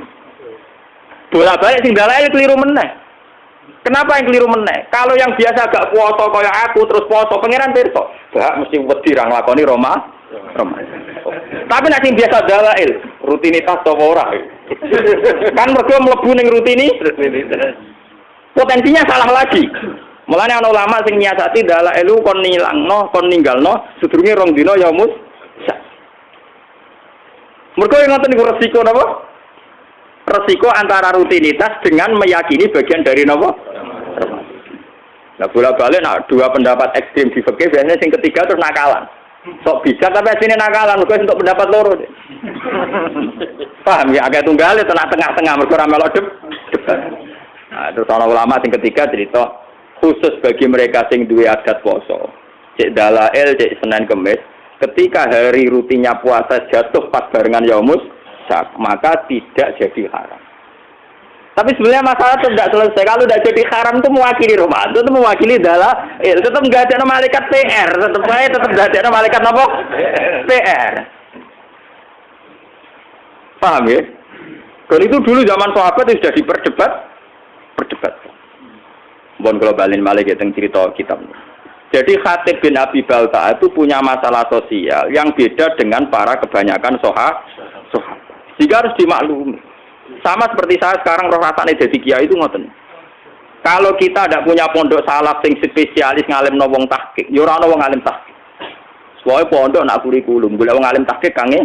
Bolak-balik sing dalail keliru meneh. Kenapa yang keliru meneh? Kalau yang biasa gak puasa kaya aku terus puasa pangeran pirsa. Gak mesti wedi ra nglakoni Roma. Tapi nek sing biasa dalail, rutinitas apa ora? Kan mergo mlebu ning rutinitas. Potensinya salah lagi. Mulane ana ulama sing nyiasati dalailu kon nilangno, kon ninggalno sedurunge rong dina ya mus. Mergo yang ngoten niku resiko napa? Resiko antara rutinitas dengan meyakini bagian dari napa? Nah, bolak-balik dua pendapat ekstrim di fikih biasanya sing ketiga terus nakalan. Sok bisa tapi asline nakalan, mergo untuk pendapat loro. Paham ya, agak tunggal tengah-tengah mergo ora melok debat. Nah, terus ana ulama sing ketiga cerita khusus bagi mereka sing duwe adat poso. Cek dalail, cek Senin Kemis, ketika hari rutinnya puasa jatuh pas barengan Yaumus Syak, maka tidak jadi haram. Tapi sebenarnya masalah itu tidak selesai. Kalau tidak jadi haram itu mewakili Ramadan, itu mewakili dalail. Tetap nggak ada malaikat PR, tetap nggak ada malaikat apa? PR. Paham ya? Dan itu dulu zaman sahabat itu sudah diperdebat. Mohon globalin malik tentang cerita kitab. Jadi Khatib bin Abi Balta'ah itu punya masalah sosial yang beda dengan para kebanyakan sahabat. Jika harus dimaklumi. Sama seperti saya sekarang roh rasane jadi kiai itu ngoten. Kalau kita tidak punya pondok salaf sing spesialis ngalimno wong tahqiq, ya ora ana wong alim tahqiq. Soale pondok nak kurikulum, golek wong alim tahqiq kange.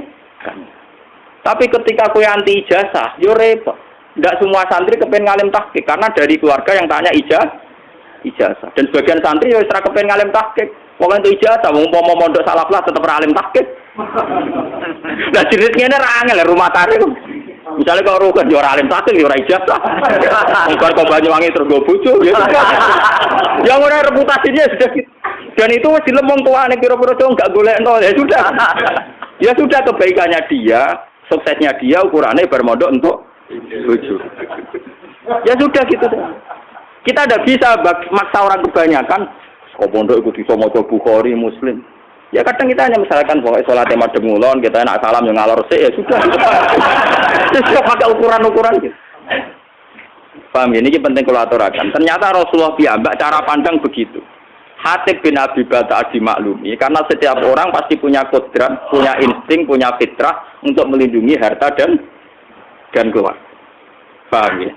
Tapi ketika kowe anti ijazah, yo repot. Tidak semua santri kepen ngalim tahqiq karena dari keluarga yang tanya ijazah. Dan sebagian santri yo ora kepen ngalim tahqiq. Wong entuk ijazah, wong umpama mondok salaf lah tetep ora alim tahqiq. Lah jenis ngene ra angel rumah tangga. Misalnya kalau rugen yo ora alim tahqiq yo ora ijazah. Mungkin kok Banyuwangi terus go bojo ya. Yang ora reputasinya sudah gitu. Dan itu wis dilemong tuane kira-kira enggak golekno ya sudah. Ya sudah kebaikannya dia, suksesnya dia ukurannya bermodok untuk bojo. Ya sudah gitu. Kita tidak bisa maksa orang kebanyakan. Kok pondok ikut iso maca Bukhari, Muslim. Ya kadang kita hanya misalkan bahwa sholatnya madem ngulon, kita nak salam yang ngalor sih ya sudah. Terus pakai ukuran-ukuran gitu. Paham ini penting kalau aturakan. Ternyata Rasulullah piyambak cara pandang begitu. Khatib bin Abi Balta'ah dimaklumi karena setiap orang pasti punya kodrat, punya insting, punya fitrah untuk melindungi harta dan keluarga. Paham ya?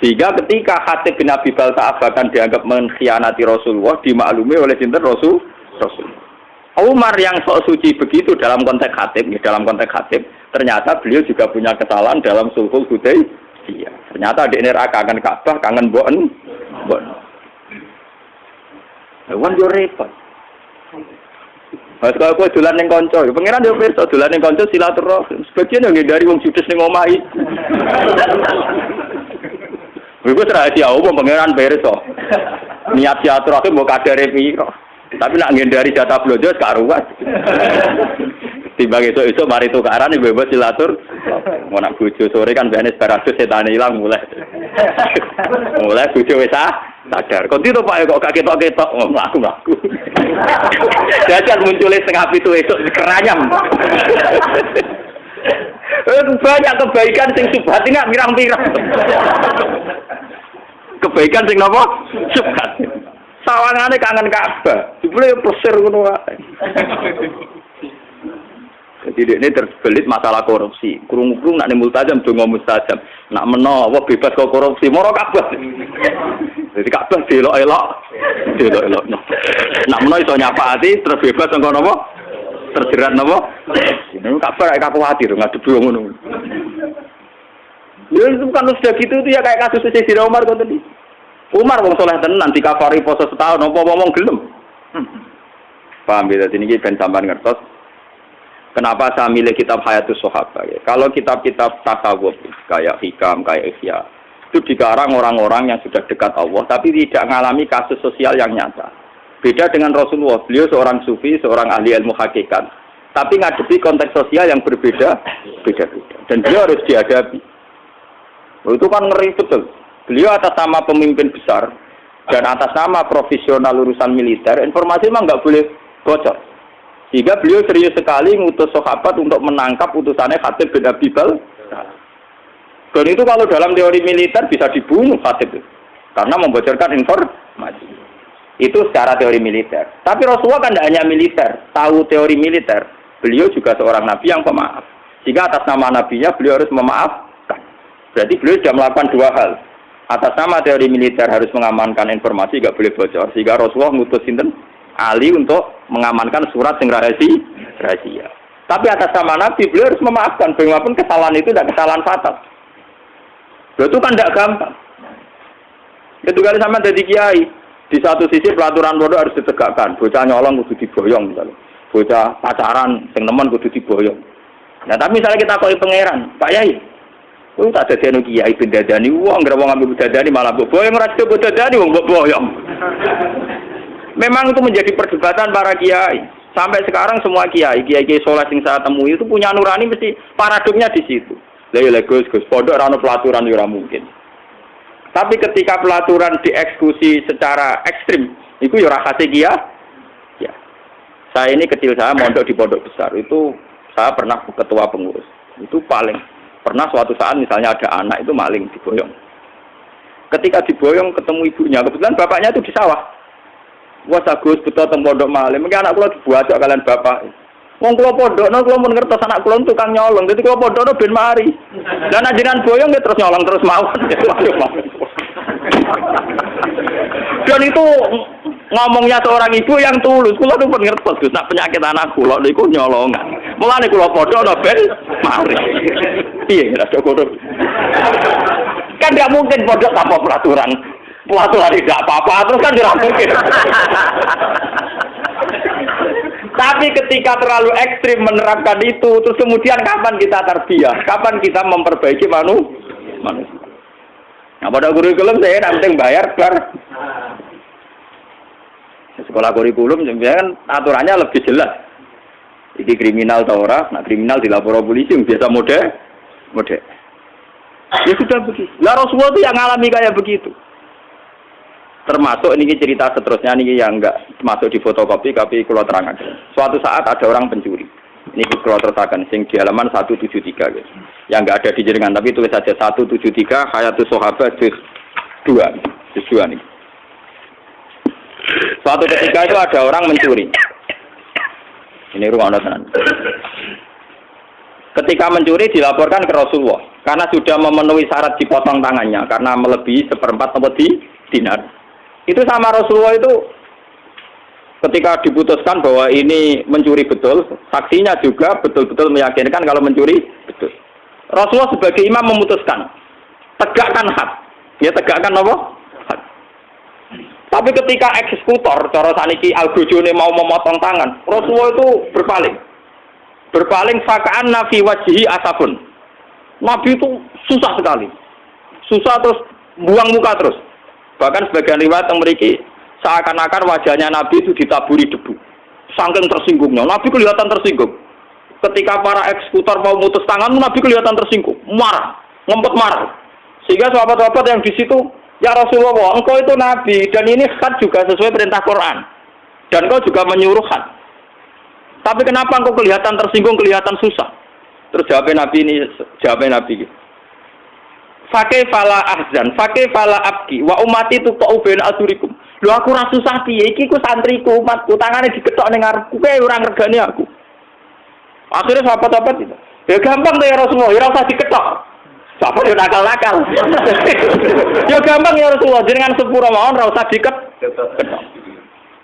Sehingga ketika Khatib bin Abi Balta'ah bahkan dianggap mengkhianati Rasulullah, dimaklumi oleh sinten Rasul. Umar yang sok suci begitu dalam konteks Khatib, ternyata beliau juga punya kesalahan dalam sulhul Hudaybiyah. Ternyata di neraka akan Ka'bah kangen mbok. Wan yo repot. Mas kalau kowe dolan ning kanca, pengiran yo pirsa dolan ning kanca silaturahim. Sebagian yo ngindari wong judes ning omah iki. Iku rahasia umum pengiran pirsa. Niat silaturahim mbok kadare piro. Tapi nak ngindari jatah blojo karuan. Timbang esuk mari tukaran bebas silatur. Mau nak bojo sore kan benes baratus setane ilang mulai. Mulai bojo wis sadar. Kok itu Pak kok gak ketok-ketok ngaku. Jajan munculnya setengah itu esuk keranyam. Banyak kebaikan sing subhat ini pirang-pirang. Kebaikan sing napa? Subhat. Sawangane kangen Ka'bah. Jebule plesir ngono wae. Jadi ini terbelit masalah korupsi. Kurung-kurung nak nimul tajam donga mustajab. Nak menawa bebas kok korupsi moro Ka'bah. Jadi Ka'bah delok-elok. Nak menawa iso nyapaati terus bebas engko napa? Terjerat napa? Ini Ka'bah kayak kuwatir ngadepi wong ngono. Ya itu kan sudah gitu itu ya kayak kasus Sayyidina Umar kok tadi. Umar wong soleh tenan dikafari poso setahun apa ngomong gelem. Paham ya dadi niki ben sampean ngertos. Kenapa saya milih kitab Hayatus Sahabah ya? Kalau kitab-kitab tasawuf kayak Hikam, kayak Ihya itu dikarang orang-orang yang sudah dekat Allah tapi tidak mengalami kasus sosial yang nyata. Beda dengan Rasulullah, beliau seorang sufi, seorang ahli ilmu hakikat, tapi ngadepi konteks sosial yang beda-beda. Dan beliau harus dihadapi. Itu kan ngeri betul. Beliau atas nama pemimpin besar dan atas nama profesional urusan militer, informasi memang nggak boleh bocor. Sehingga beliau serius sekali ngutus sahabat untuk menangkap utusannya Khatib bin Abi Balta'ah. Dan itu kalau dalam teori militer bisa dibunuh khatib itu. Karena membocorkan informasi. Itu secara teori militer. Tapi Rasulullah kan tidak hanya militer, tahu teori militer. Beliau juga seorang nabi yang pemaaf. Jika atas nama nabinya beliau harus memaafkan. Berarti beliau sudah melakukan dua hal. Atas nama teori militer harus mengamankan informasi, tidak boleh bocor. Sehingga Rasulullah ngutus sinten Ali untuk mengamankan surat yang rahasia. Tapi atas nama nabi beliau harus memaafkan. Bagaimanapun kesalahan itu tidak kesalahan fatal. Itu kan tidak gampang. Itu kali sama jadi kiai. Di satu sisi pelaturan pondok harus ditegakkan. Bocah nyolong kudu diboyong misalnya. Bocah pacaran, sing nemen kudu diboyong. Nah, tapi misalnya kita koi pangeran, Pak Yai, itu tak ada anu kiai bendadani, wong nggak mau ngambil bendadani malah boyong rasa bendadani wong boyong. Memang itu menjadi perdebatan para kiai. Sampai sekarang semua kiai soleh yang saya temui itu punya nurani mesti paradoksnya di situ. Lah Gus, pondok rano pelaturan ora mungkin. Tapi ketika pelaturan dieksekusi secara ekstrim, itu ya rahasia kiai. Ya. Saya ini kecil saya mondok di pondok besar itu saya pernah ketua pengurus. Itu paling pernah suatu saat misalnya ada anak itu maling diboyong. Ketika diboyong ketemu ibunya, kebetulan bapaknya itu di sawah. Wah Gus betul teng pondok maling. Mungkin anak kula dibuat kalian bapak. Wong kula pondokno kula mun ngertos anak kula tukang nyolong. Dadi kula pondokno ben mari. Lah nek jenengan boyong ya terus nyolong terus mawon. Dan itu ngomongnya seorang ibu yang tulus. Kula tuh pun ngertos Gus, nak penyakit anak kula niku nyolongan. Mulane kula pondokno ben mari. Piye ora cukup. Kan tidak mungkin pondok tanpa pelaturan. Pelaturan tidak apa-apa terus kan tidak mungkin. Tapi ketika terlalu ekstrim menerapkan itu, terus kemudian kapan kita tarbiyah? Kapan kita memperbaiki manusia? Nah, pada kurikulum saya tidak penting bayar, kelar. Sekolah kurikulum sebenarnya kan aturannya lebih jelas. Ini kriminal atau ora, nah kriminal dilapor polisi, biasa mode. Ya sudah begitu. Lah Rasulullah itu yang ngalami kayak begitu. Termasuk ini cerita seterusnya ini yang enggak masuk di fotokopi tapi kalau terangkan. Suatu saat ada orang pencuri. Ini kalau terangkan sing di halaman 173 guys. Yang enggak ada di jaringan tapi tulis saja 173 Hayatus Sahabat juz 2 nih. Suatu ketika itu ada orang mencuri. Ini rumah tenan. Ketika mencuri dilaporkan ke Rasulullah karena sudah memenuhi syarat dipotong tangannya karena melebihi 1/4 atau dinar. Itu sama Rasulullah itu ketika diputuskan bahwa ini mencuri betul, saksinya juga betul-betul meyakinkan kalau mencuri betul. Rasulullah sebagai imam memutuskan, tegakkan had. Ya tegakkan apa? Had. Tapi ketika eksekutor, cara saniki al-bojone mau memotong tangan, Rasulullah itu berpaling faka'an nafi wajhi asabun. Nabi itu susah sekali. Susah terus buang muka terus. Bahkan sebagian riwayat yang memiliki seakan-akan wajahnya Nabi itu ditaburi debu. Saking tersinggungnya, Nabi kelihatan tersinggung. Ketika para eksekutor mau mutus tangan, Nabi kelihatan tersinggung, marah, ngempet marah. Sehingga sahabat-sahabat yang di situ, ya Rasulullah, engkau itu Nabi dan ini had juga sesuai perintah Quran. Dan engkau juga menyuruh had. Tapi kenapa engkau kelihatan tersinggung, kelihatan susah? Terus jawabnya Nabi. Fakih fala ahzan, fakih fala abki, wa umati tuqau baina asurikum. Lho aku ra susah piye iki ku santriku, umatku, tangane diketok ning ngarepku, kowe ora ngregani aku. Akhirnya sahabat-sahabat itu. Ya gampang to ya Rasulullah, ya ora usah diketok. Sahabat yo nakal-nakal. Ya gampang ya Rasulullah, jenengan sepura mawon ora usah diketok.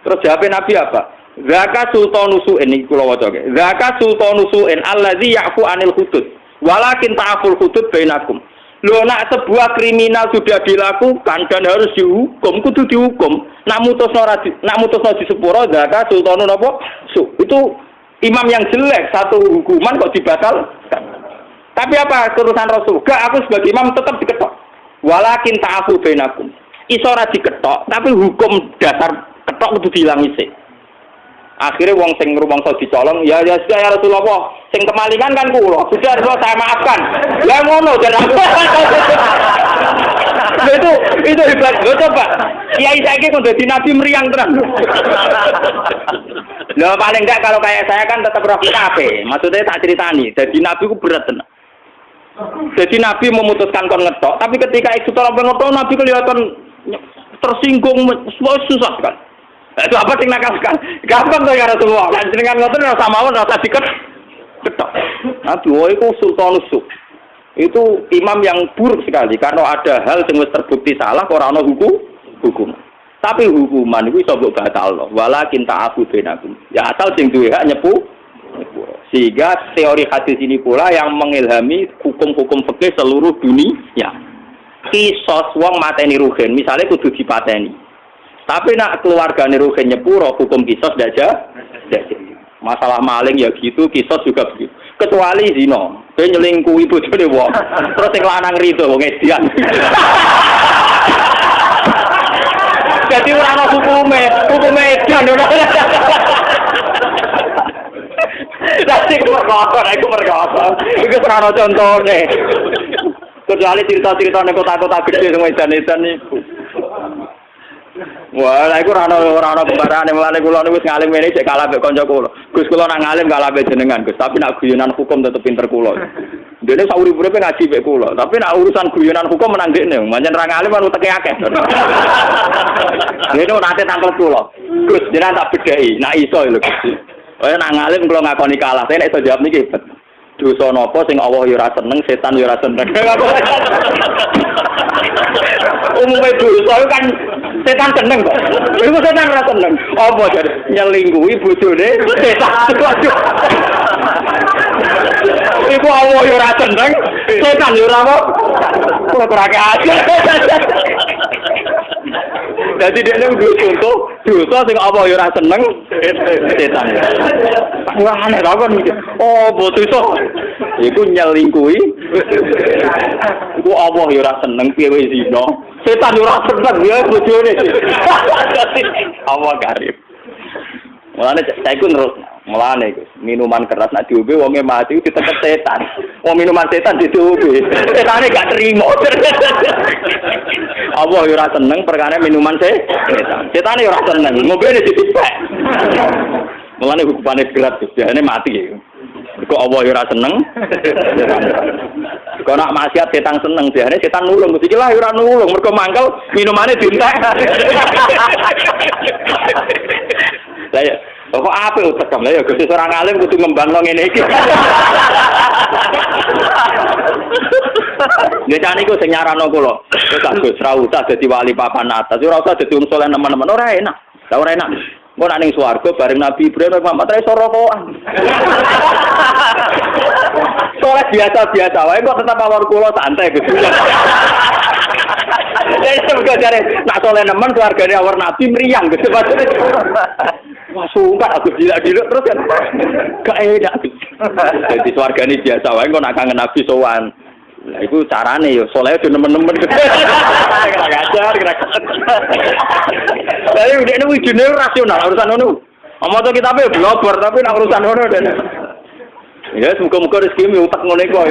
Terus jawab Nabi apa? Zaka sultanusu'in iki kula waca. Zaka sultanusu'in allazi ya'fu 'anil hudud. Walakin ta'aful hudud bainakum. Loh, nak sebuah kriminal sudah dilakukan dan harus dihukum, kudu dihukum. Nak mutusno di sepuro, zaka sultanun apa? Itu imam yang jelek, satu hukuman kok dibatalkan. Tapi apa kerusan Rasul? Gak, aku sebagai imam tetap diketok. Walakin ta'afu bainakum. Iso ora diketok, tapi hukum dasar ketok kudu diilangi sih. Akhirnya wong sing rumangsa dicolong, ya sudah ya Rasulullah, sing kemalingan kan kula. Sudah Rasulullah saya maafkan. Lah ngono jan aku. itu hebat. Lho coba. Kiai saiki kok dadi nabi meriang tenan. Lah paling enggak kalau kayak saya kan tetap roh kabeh. Maksudnya tak ceritani, dadi nabi ku berat tenan. Jadi Nabi memutuskan kon ngetok, tapi ketika ikut orang ngetok Nabi kelihatan tersinggung, semua susah kan. Itu apa sing nakalkan? Gampang tuh ya Rasulullah. Kan jenengan ngoten rasa mawon rasa ketok. Nabi itu sultan usuk. Itu imam yang buruk sekali karena ada hal yang terbukti salah ora ana hukum. Tapi hukuman itu iso mbok batalno. Walakin ta'afu bainakum. Ya asal sing duwe hak nyepu. Sehingga teori hadis ini pula yang mengilhami hukum-hukum fikih seluruh dunia. Kisos wong mateni rugen, misalnya kudu dipateni. Tapi nak keluargane rugen nyepuro hukum kisos ndak jadi. Masalah maling ya gitu, kisos juga begitu. Kecuali zina, kowe nyelingkuhi bojone wong. Terus sing lanang rido wong edian. Jadi ora ana hukume edian ora. Nanti aku perkara. Iku serana contone. Kecuali cerita-cerita ning kota-kota gede sing edan-edan niku. Wah, lha iku ora ana pembarane mulane kula niku wis ngalim ngene cek kalah mbek kanca kula. Gus kula nak ngalim kalah mbek jenengan, Gus, tapi nak guyonan hukum tetep pinter kula. Dene sak urip-uripe ngaji mbek kula, tapi nak urusan guyonan hukum menang dekne. Pancen ra ngalim anu teke akeh. Dene nate tangkel kula. Gus, jenengan tak bedheki, nak iso lho Gus. Kaya nak ngalim kula ngakoni kalah, saya nek iso jawab niki bet. Dosa napa sing Allah ya ora seneng, setan ya ora seneng. Umume dosa kan setan seneng kok. Iku setan ora seneng. Apa jare nyelingkuhi bojone setan. Iku Allah ya ora seneng, setan ya ora apa. Kok ora aja. Jadi dia nang contoh dosa sing apa ya ora seneng setan. Wah aneh ta kon iki. Oh, dosa. Iku nyelingkuhi. Iku apa ya ora seneng piye wis zina. Setan ora seneng ya bojone. Allah karib. Mulane saiki terus mulane minuman keras nak diombe wonge mati ditetet setan. Wong minuman setan diombe. Setane gak terima. Allah yo ora seneng perkara minuman setan. Setane yo ora seneng. Ngombene dipek. Mulane hukumane berat biasane mati ya. Kok Allah yo ora seneng. Kok nak maksiat setan seneng biasane setan nulung. Iki lah yo ora nulung mergo mangkel minumane dientek. Saya kok apa utek kamu ya Gusti seorang alim kudu ngembangno ngene iki. Nggih jane iku sing nyarano kula. Wis Gus ra usah dadi wali papan atas, ora usah dadi wong saleh nemen-nemen ora enak. Lah ora enak. Engko nek ning swarga bareng Nabi Ibrahim Muhammad ra iso rokokan. Soale biasa-biasa wae kok tetap awor kula santai Gus. Lah semoga jare nak saleh nemen keluargane awor Nabi mriyang Gus. Wah sumpah aku gila-gila terus kan gak enak. Jadi swargane biasa wae kok nak kangen Nabi sowan. Lah iku carane yo saleh yo nemen-nemen. Kira ngajar, kira. Lah iki ndekne wijine rasional urusan ngono. Omong to kitabe blobor tapi nak urusan ngono den. Ya muga-muga rezeki utek ngono iku.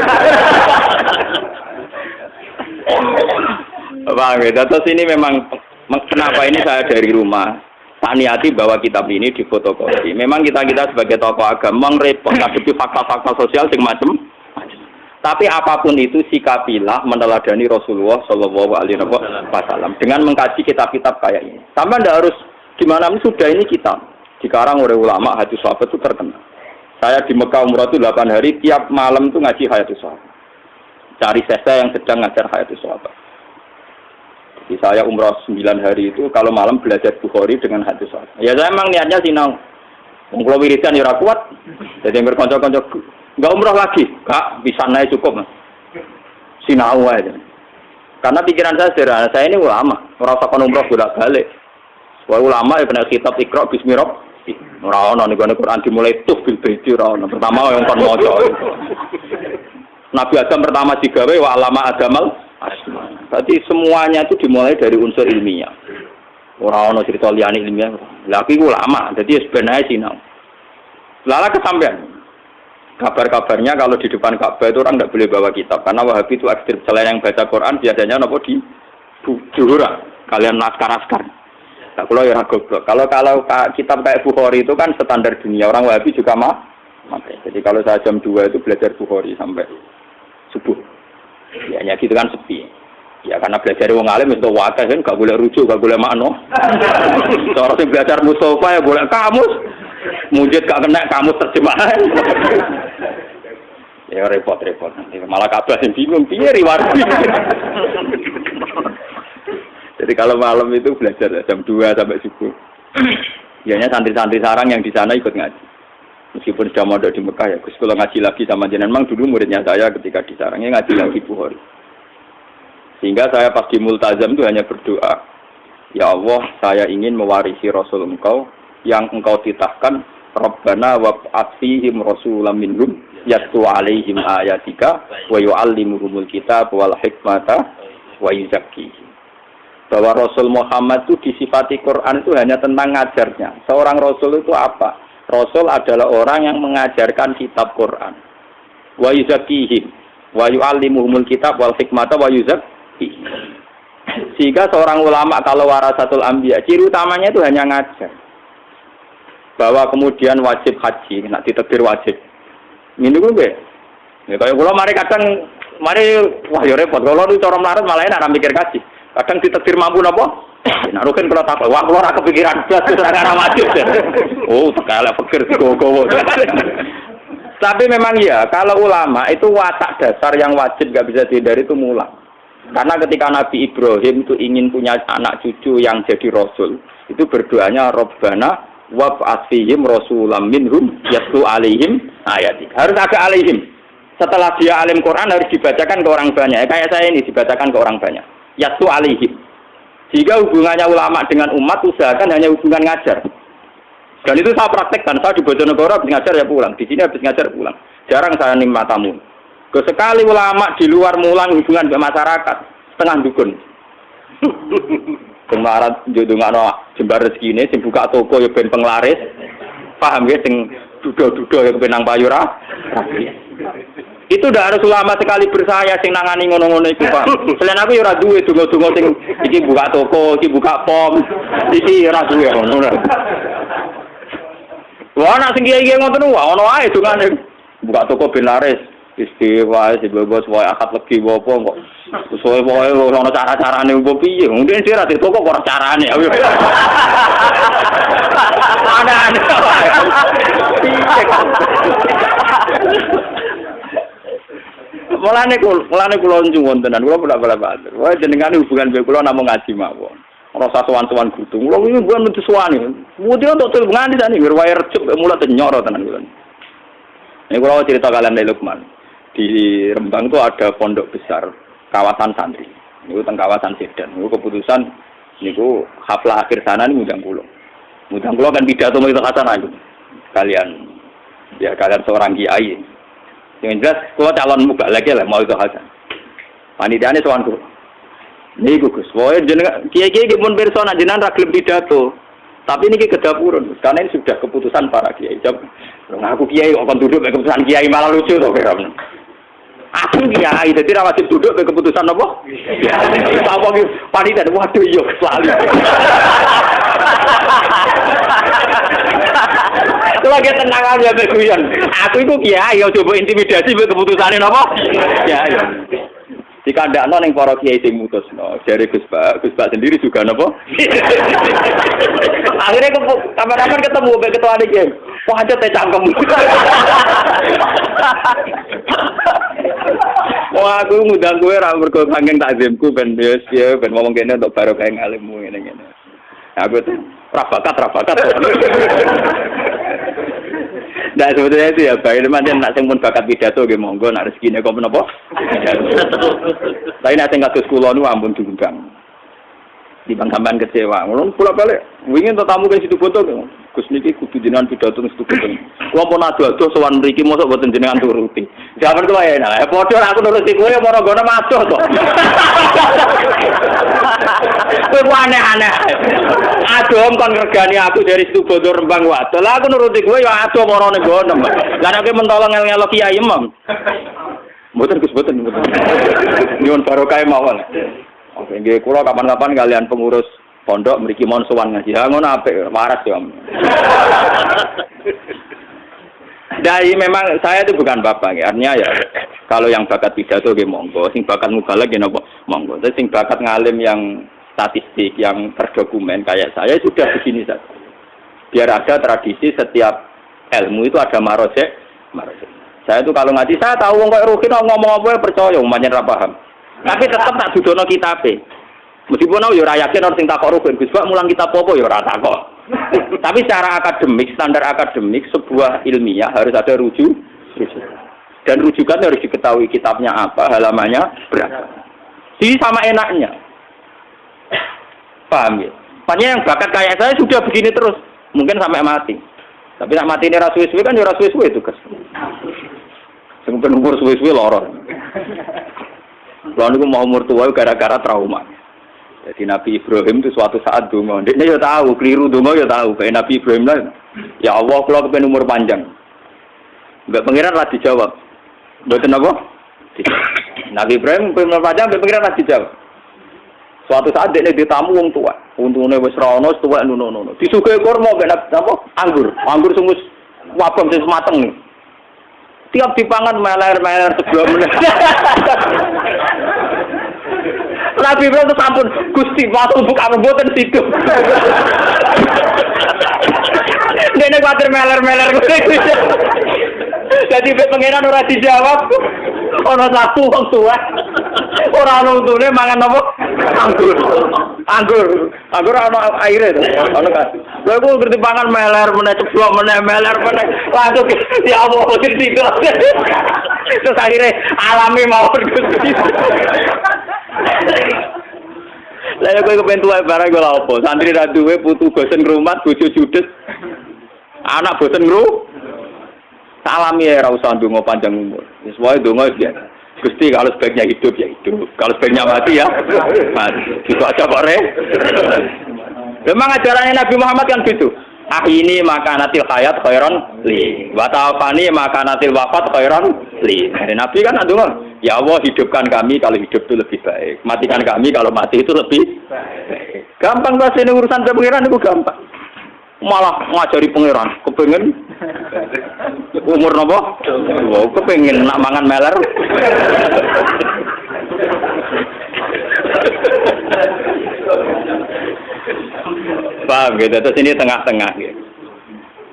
Bang, terus ini memang kenapa ini saya dari rumah tak niati bahwa kitab ini difotokopi. Memang kita sebagai tokoh agama repot ngadepi fakta-fakta sosial sing macam. Tapi apapun itu sikapilah meneladani Rasulullah Shallallahu Alaihi Wasallam dengan mengkaji kitab-kitab kayak ini. Sampai ndak harus gimana sudah ini kitab dikarang oleh ulama hadis sahabat itu terkenal. Saya di Mekah umrah itu 8 hari tiap malam itu ngaji hadis sahabat. Cari sesa yang sedang ngajar hadis sahabat. Jadi saya umrah 9 hari itu kalau malam belajar Bukhari dengan hadis sahabat. Ya saya memang niatnya sinau. Wong kula wiridan ya ora kuat. Jadi berkonco-konco enggak umrah lagi, Kak, bisa naik cukup Mas. Sinau aja. Karena pikiran saya sederhana, saya ini ulama, ora usah kon umrah bolak-balik. Wah ulama ya benar kitab Iqra bismillah. Ora ono ning Quran dimulai tuh bil baiti ora ono. Pertama yang kon maca. Nabi Adam pertama digawe wa alama adamal asma. Berarti semuanya itu dimulai dari unsur ilmiah. Ora ono cerita liyane ilmiah. Lah iki ulama, dadi sebenarnya sinau. Lala kesampean. Kabar-kabarnya kalau di depan Ka'bah itu orang tidak boleh bawa kitab karena Wahabi itu ekstrim. Selain yang baca Quran biasanya nopo di juhura kalian naskar-naskar. Nah, kalau ya goblok. Kalau kitab kayak Bukhari itu kan standar dunia, orang Wahabi juga mah. Jadi kalau saya jam 2 itu belajar Bukhari sampai subuh. hanya gitu kan sepi. Ya karena belajar wong alim itu wadah kan gak boleh rujuk, gak boleh makno. Cara sing belajar Mustafa ya boleh kamus. Mujid gak kena kamus terjemahan. Ya repot-repot. Malah kabeh sing bingung piye riwayat. Jadi kalau malam itu belajar jam 2 sampai subuh. Biasanya santri-santri sarang yang di sana ikut ngaji. Meskipun sudah mondok di Mekah ya, Gus kalau ngaji lagi sama jenengan, memang dulu muridnya saya ketika di sarangnya ngaji lagi Bukhari. Sehingga saya pas di Multazam itu hanya berdoa, ya Allah, saya ingin mewarisi Rasul Engkau yang Engkau titahkan, Rabbana wab'ats fihim rasulam minhum yatlu alaihim ayatika wa yu'allimuhumul kitab wal hikmata wa yuzakkihim. Bahwa Rasul Muhammad itu disifati Quran itu hanya tentang ngajarnya. Seorang Rasul itu apa? Rasul adalah orang yang mengajarkan kitab Quran. Wa yuzakkihim wa yu'allimuhumul kitab wal hikmata wa yuzakkihim. Sehingga seorang ulama kalau warasatul anbiya, ciri utamanya itu hanya ngajar. Bahwa kemudian wajib haji, nak ditetir wajib. Ini gue. Ya kayak kula mari kadang wah ya repot. Kalau itu cara melarat malah enak mikir kaji. Kadang ditetir mampu napa? Nak rugen kalau tak wah kula ora kepikiran blas ora wajib. Oh, sekali pikir gowo. Tapi memang ya, kalau ulama itu watak dasar yang wajib gak bisa dihindari itu mulang. Karena ketika Nabi Ibrahim itu ingin punya anak cucu yang jadi rasul, itu berdoanya Rabbana wab'ats fihim rasulam minhum yatlu alaihim ayatik. Harus ada alaihim. Setelah dia alim Quran harus dibacakan ke orang banyak. Kayak saya ini dibacakan ke orang banyak. Yatlu alaihim. Jika hubungannya ulama dengan umat usahakan hanya hubungan ngajar. Dan itu saya praktekkan. Saya di Bojonegoro habis ngajar ya pulang. Di sini habis ngajar pulang. Jarang saya nimah tamu. Sekali ulama di luar mulang hubungan dengan masyarakat, setengah dukun. Kemarin jodongano jembar rezeki ini, sing buka toko ya ben penglaris, paham ya, sing dudo-dudo ya benang payura. Itu udah harus ulama sekali bersaya sing nangani ngono-ngono iku, Pak. Selain aku ya ora duwe donga-donga sing iki buka toko, iki buka pom, iki ora duwe ngono. Wah, nek sing kiai-kiai ngoten wae ono ae dongane. Buka toko ben laris. Istiwa si bebas wae akad legi apa kok sesuai wae ono cara-carane opo piye mungkin dia ra toko kok ora carane ana mulane kula nyuwun tenan kula bolak-balik wae jenengane hubungan mbek kula namung ngaji mawon ora sasowan-sowan kudu kula iki bukan metu suwani mudine tok nganti tani wae recep mulai nyoro tenan kula ini kula cerita kalian dari Lukman. Di Rembang itu ada pondok besar kawasan santri. Ini teng kawasan Sedan. Ini keputusan niku haflah akhir sana ini ngundang kula. Ngundang kula kan pidato mau itu hasanah itu. Kalian seorang kiai. Yang jelas kula calon mubalek lah mau itu hasanah. Panitiane sowan kula. Niku Gus, wae jenengan kiai-kiai pun pirsa nek jenengan ra gelem pidato. Tapi ini kedapurun, karena ini sudah keputusan para kiai. Aku kiai kok kon duduk keputusan kiai malah lucu to kira. Aku kiai, jadi ra wajib duduk keputusan apa? Apa iki panitia waduh iya selalu. Itu lagi tenang aja beguyan. Aku itu kiai, coba intimidasi keputusane napa? Kiai. Jika ndak ana ning para kiai sing mutusno, jare Gus Pak sendiri juga napa? Akhirnya kapan-kapan ketemu mbek ketua iki. Wah, aja teh cangkem. Wah, aku ngundang kowe ra mergo saking takzimku ben ya ben ngomong kene untuk barokah ngalimmu ngene-ngene. Aku tuh ra bakat. Nah sebetulnya itu ya baik teman-teman nak sing pun bakat pidato nggih monggo nak rezekine kok menapa. Tapi nak sing kados kula nu ampun diundang. Di bang-bang kecewa. Ngono pula balik. Wingi entuk tamu ke situ foto. Gus niki kudu jenengan pidato nang situ foto. Kula pun ado-ado sowan mriki mosok boten jenengan turuti. Jaman kuwi enak. Padha aku nuruti kowe ora ngono madoh to. Kowe aneh-aneh. Adom kon ngregani aku dari situ bodo Rembang wae. Lah aku nuruti kowe ya adom ora ning gono. Lah nek mentolo ngel-ngelo kiai imam. Mboten Gus mboten. Nyuwun barokah mawon. Oke, nggih kula kapan-kapan kalian pengurus pondok mriki mon sowan ngaji. Ha ngono apik, waras ya. Dari memang saya itu bukan bapak, ya. Artinya ya Kalau yang bakat pidato nggih monggo, sing bakat mubalagh nggih napa monggo. Tapi sing bakat ngalim yang statistik yang terdokumen kayak saya sudah begini saja. Biar ada tradisi setiap ilmu itu ada marojek. Saya itu kalau ngaji saya tahu wong kok Rukin ngomong apa percaya umpamane ra paham. Tapi tetap tak dudono kitabe. Meskipun aku ya ora yakin orang sing takok Rukin Gus Bak mulang kitab apa ya ora takok. Tapi secara akademik, standar akademik sebuah ilmiah harus ada rujuk. Dan rujukan harus diketahui kitabnya apa, halamannya berapa. Jadi sama enaknya. Paham ya? Makanya yang bakat kayak saya sudah begini terus. Mungkin sampai mati. Tapi nak mati ini rasuwe-suwe kan ya rasuwe-suwe itu kes. Sampai umur suwe-suwe lorong. Lalu aku mau umur tua gara-gara trauma. Jadi Nabi Ibrahim itu suatu saat donga. Dia ya tahu, keliru donga ya tahu. Kayak Nabi Ibrahim lah. Ya Allah, kalau kepengen umur panjang. Mbak pengiran lah dijawab. Betul apa? Nabi Ibrahim umur panjang, Mbak pengiran lah dijawab. Suatu saat dia ditamu wong tua. Untune wis ra ono tuwek nuno. Disuguhi kurma ben apa? Anggur sungus wabang sing mateng. Tiap dipangan meler-meler sebelum meneh. Nabi Ibrahim itu sampun Gusti waktu buka mboten situ. Dene kuwatir meler-meler. Jadi pengenan ora dijawab. Ono satu wong tua. Ora ono untune mangan apa? Anggur ono aire to. Ono kan. Lha ku ngerti pangan meler meneh ceblok meneh meler meneh. Waduh ya Allah situ. Terus akhirnya alami mawon Gusti. Lah kowe kepen tuwa barang kok lha opo? Santri ra duwe putu bosen ngrumat, bojo judes. Anak bosen ngru. Salami ya ora usah ndonga panjang umur. Wis wae ndonga ya. Gusti kalau sebaiknya hidup ya hidup. Kalau sebaiknya mati ya mati. Gitu aja kok Re. Memang ajarannya Nabi Muhammad kan gitu. Ini makanatil hayat khairan li. Wa ta'afani makanatil wafat khairan li. Dari Nabi kan ndonga, ya Allah hidupkan kami kalau hidup itu lebih baik. Matikan kami kalau mati itu lebih baik. Gampang bahasa ini urusan pengiran itu gampang. Malah ngajari pangeran, kepengen umur napa? Wow, kepengen nak mangan meler. Paham gitu, terus ini tengah-tengah gitu.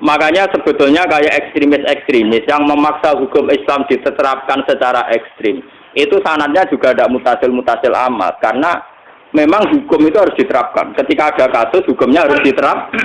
Makanya sebetulnya kayak ekstremis-ekstremis yang memaksa hukum Islam diterapkan secara ekstrim, itu sanadnya juga ada mutasil amat, karena memang hukum itu harus diterapkan. Ketika ada kasus, hukumnya harus diterapkan.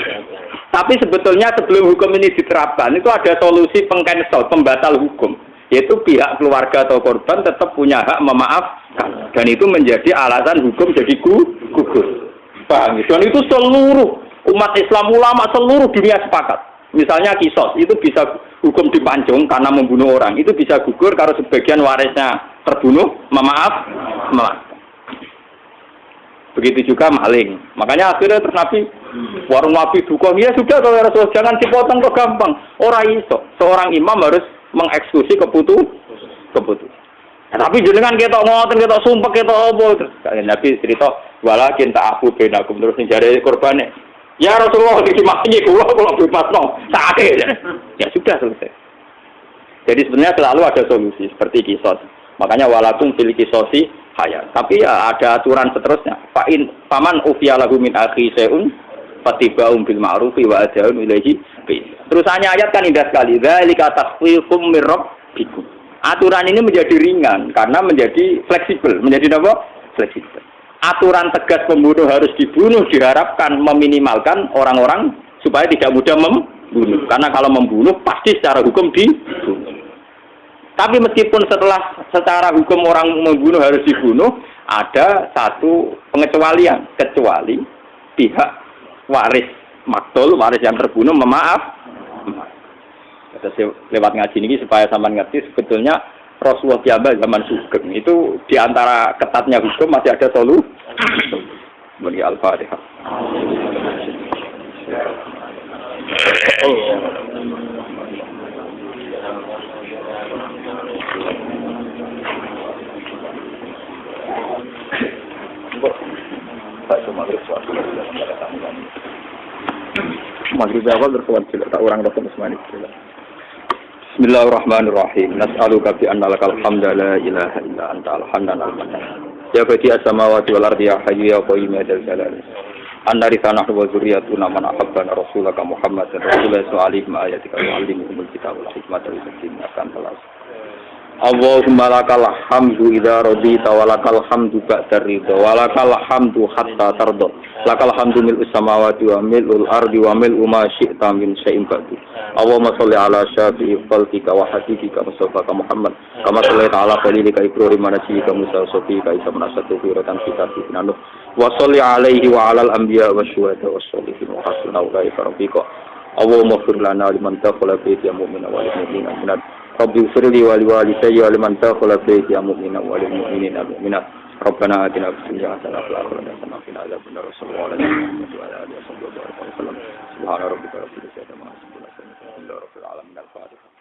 Tapi sebetulnya sebelum hukum ini diterapkan, itu ada solusi pengcancel, pembatal hukum. Yaitu pihak keluarga atau korban tetap punya hak memaafkan. Dan itu menjadi alasan hukum jadi gugur. Paham? Dan itu seluruh umat Islam, ulama seluruh dunia sepakat. Misalnya kisos, itu bisa hukum dipancung karena membunuh orang. Itu bisa gugur kalau sebagian warisnya terbunuh, memaafkan. Begitu juga maling. Makanya akhirnya terus Nabi warung Nabi dukung, ya sudah kalau Rasul jangan dipotong kok gampang. Ora iso. Seorang imam harus mengeksekusi keputusan. Nah, tapi jenengan ketok ngoten, ketok sumpah, ketok apa terus Nabi cerita walakin ta'afu bainakum terus njare korbane. Ya Rasulullah iki mati kula bebasno. Sakake. Ya sudah selesai. Jadi sebenarnya selalu ada solusi seperti kisos. Makanya walakum fil kisosi hayat. Tapi ya ada aturan seterusnya. Paman ufiya lahu min akhi syai'un fatiba'um bil ma'rufi wa ad'un ilaihi. Terusannya ayat kan indah sekali. Dzalika takhfifum mir rabbikum. Aturan ini menjadi ringan karena menjadi fleksibel. Menjadi apa? Fleksibel. Aturan tegas pembunuh harus dibunuh diharapkan meminimalkan orang-orang supaya tidak mudah membunuh. Karena kalau membunuh pasti secara hukum dibunuh. Tapi meskipun secara hukum orang membunuh harus dibunuh, ada satu pengecualian, kecuali pihak waris maktul, waris yang terbunuh memaaf. Lewat ngaji ini supaya sampean ngerti sebetulnya Rasulullah Kiamat zaman Sugeng itu diantara ketatnya hukum masih ada solusi. Bagi Al-Fatihah. Maghrib awal berkuat tak orang datang semuanya. Bismillahirrahmanirrahim. Nas'aluka bi anna lakal hamda la ilaha illa anta al-hannan al-mannan. Ya badi as-samawati wal ardi ya hayyu ya qayyum ya dzal jalal. Anna risana wa zurriyatuna man ahabbana rasulaka Muhammadan sallallahu alaihi wa ayatika wa allimhumul kitaba wal hikmata wa yuzakkihim wa Allahumma lakal hamdu idza radita wa lakal hamdu ba'da ridha wa lakal hamdu hatta tarda. Lakal hamdu mil'us samawati wa mil'ul ardi wa mil'u ma syi'ta min syai'in ba'du. Allahumma shalli ala syafi'i faltika wa habibika Mustafa Muhammad kama shallaita ala khalilika Ibrahim wa nabiyyika Musa sofika isa manasatu firatan fitatina nuh wa shalli alaihi wa alal anbiya wa syuhada wa sholihin wa hasuna ulaika rafiqa. Allahumma fir lana liman taqala baiti mu'mina wa lil mu'minina Rabbi firli wa liwalidayya wa liman dakhala baiti mu'mina wa lil mu'minina wal mu'minat. Rabbana atina fid dunya hasanah wa fil akhirati hasanah wa qina adzabannar. Sallallahu alaihi wa alihi wa sallam. Subhana rabbika rabbil izzati amma yasifun. Alhamdulillahi rabbil alamin. Al-Fatihah.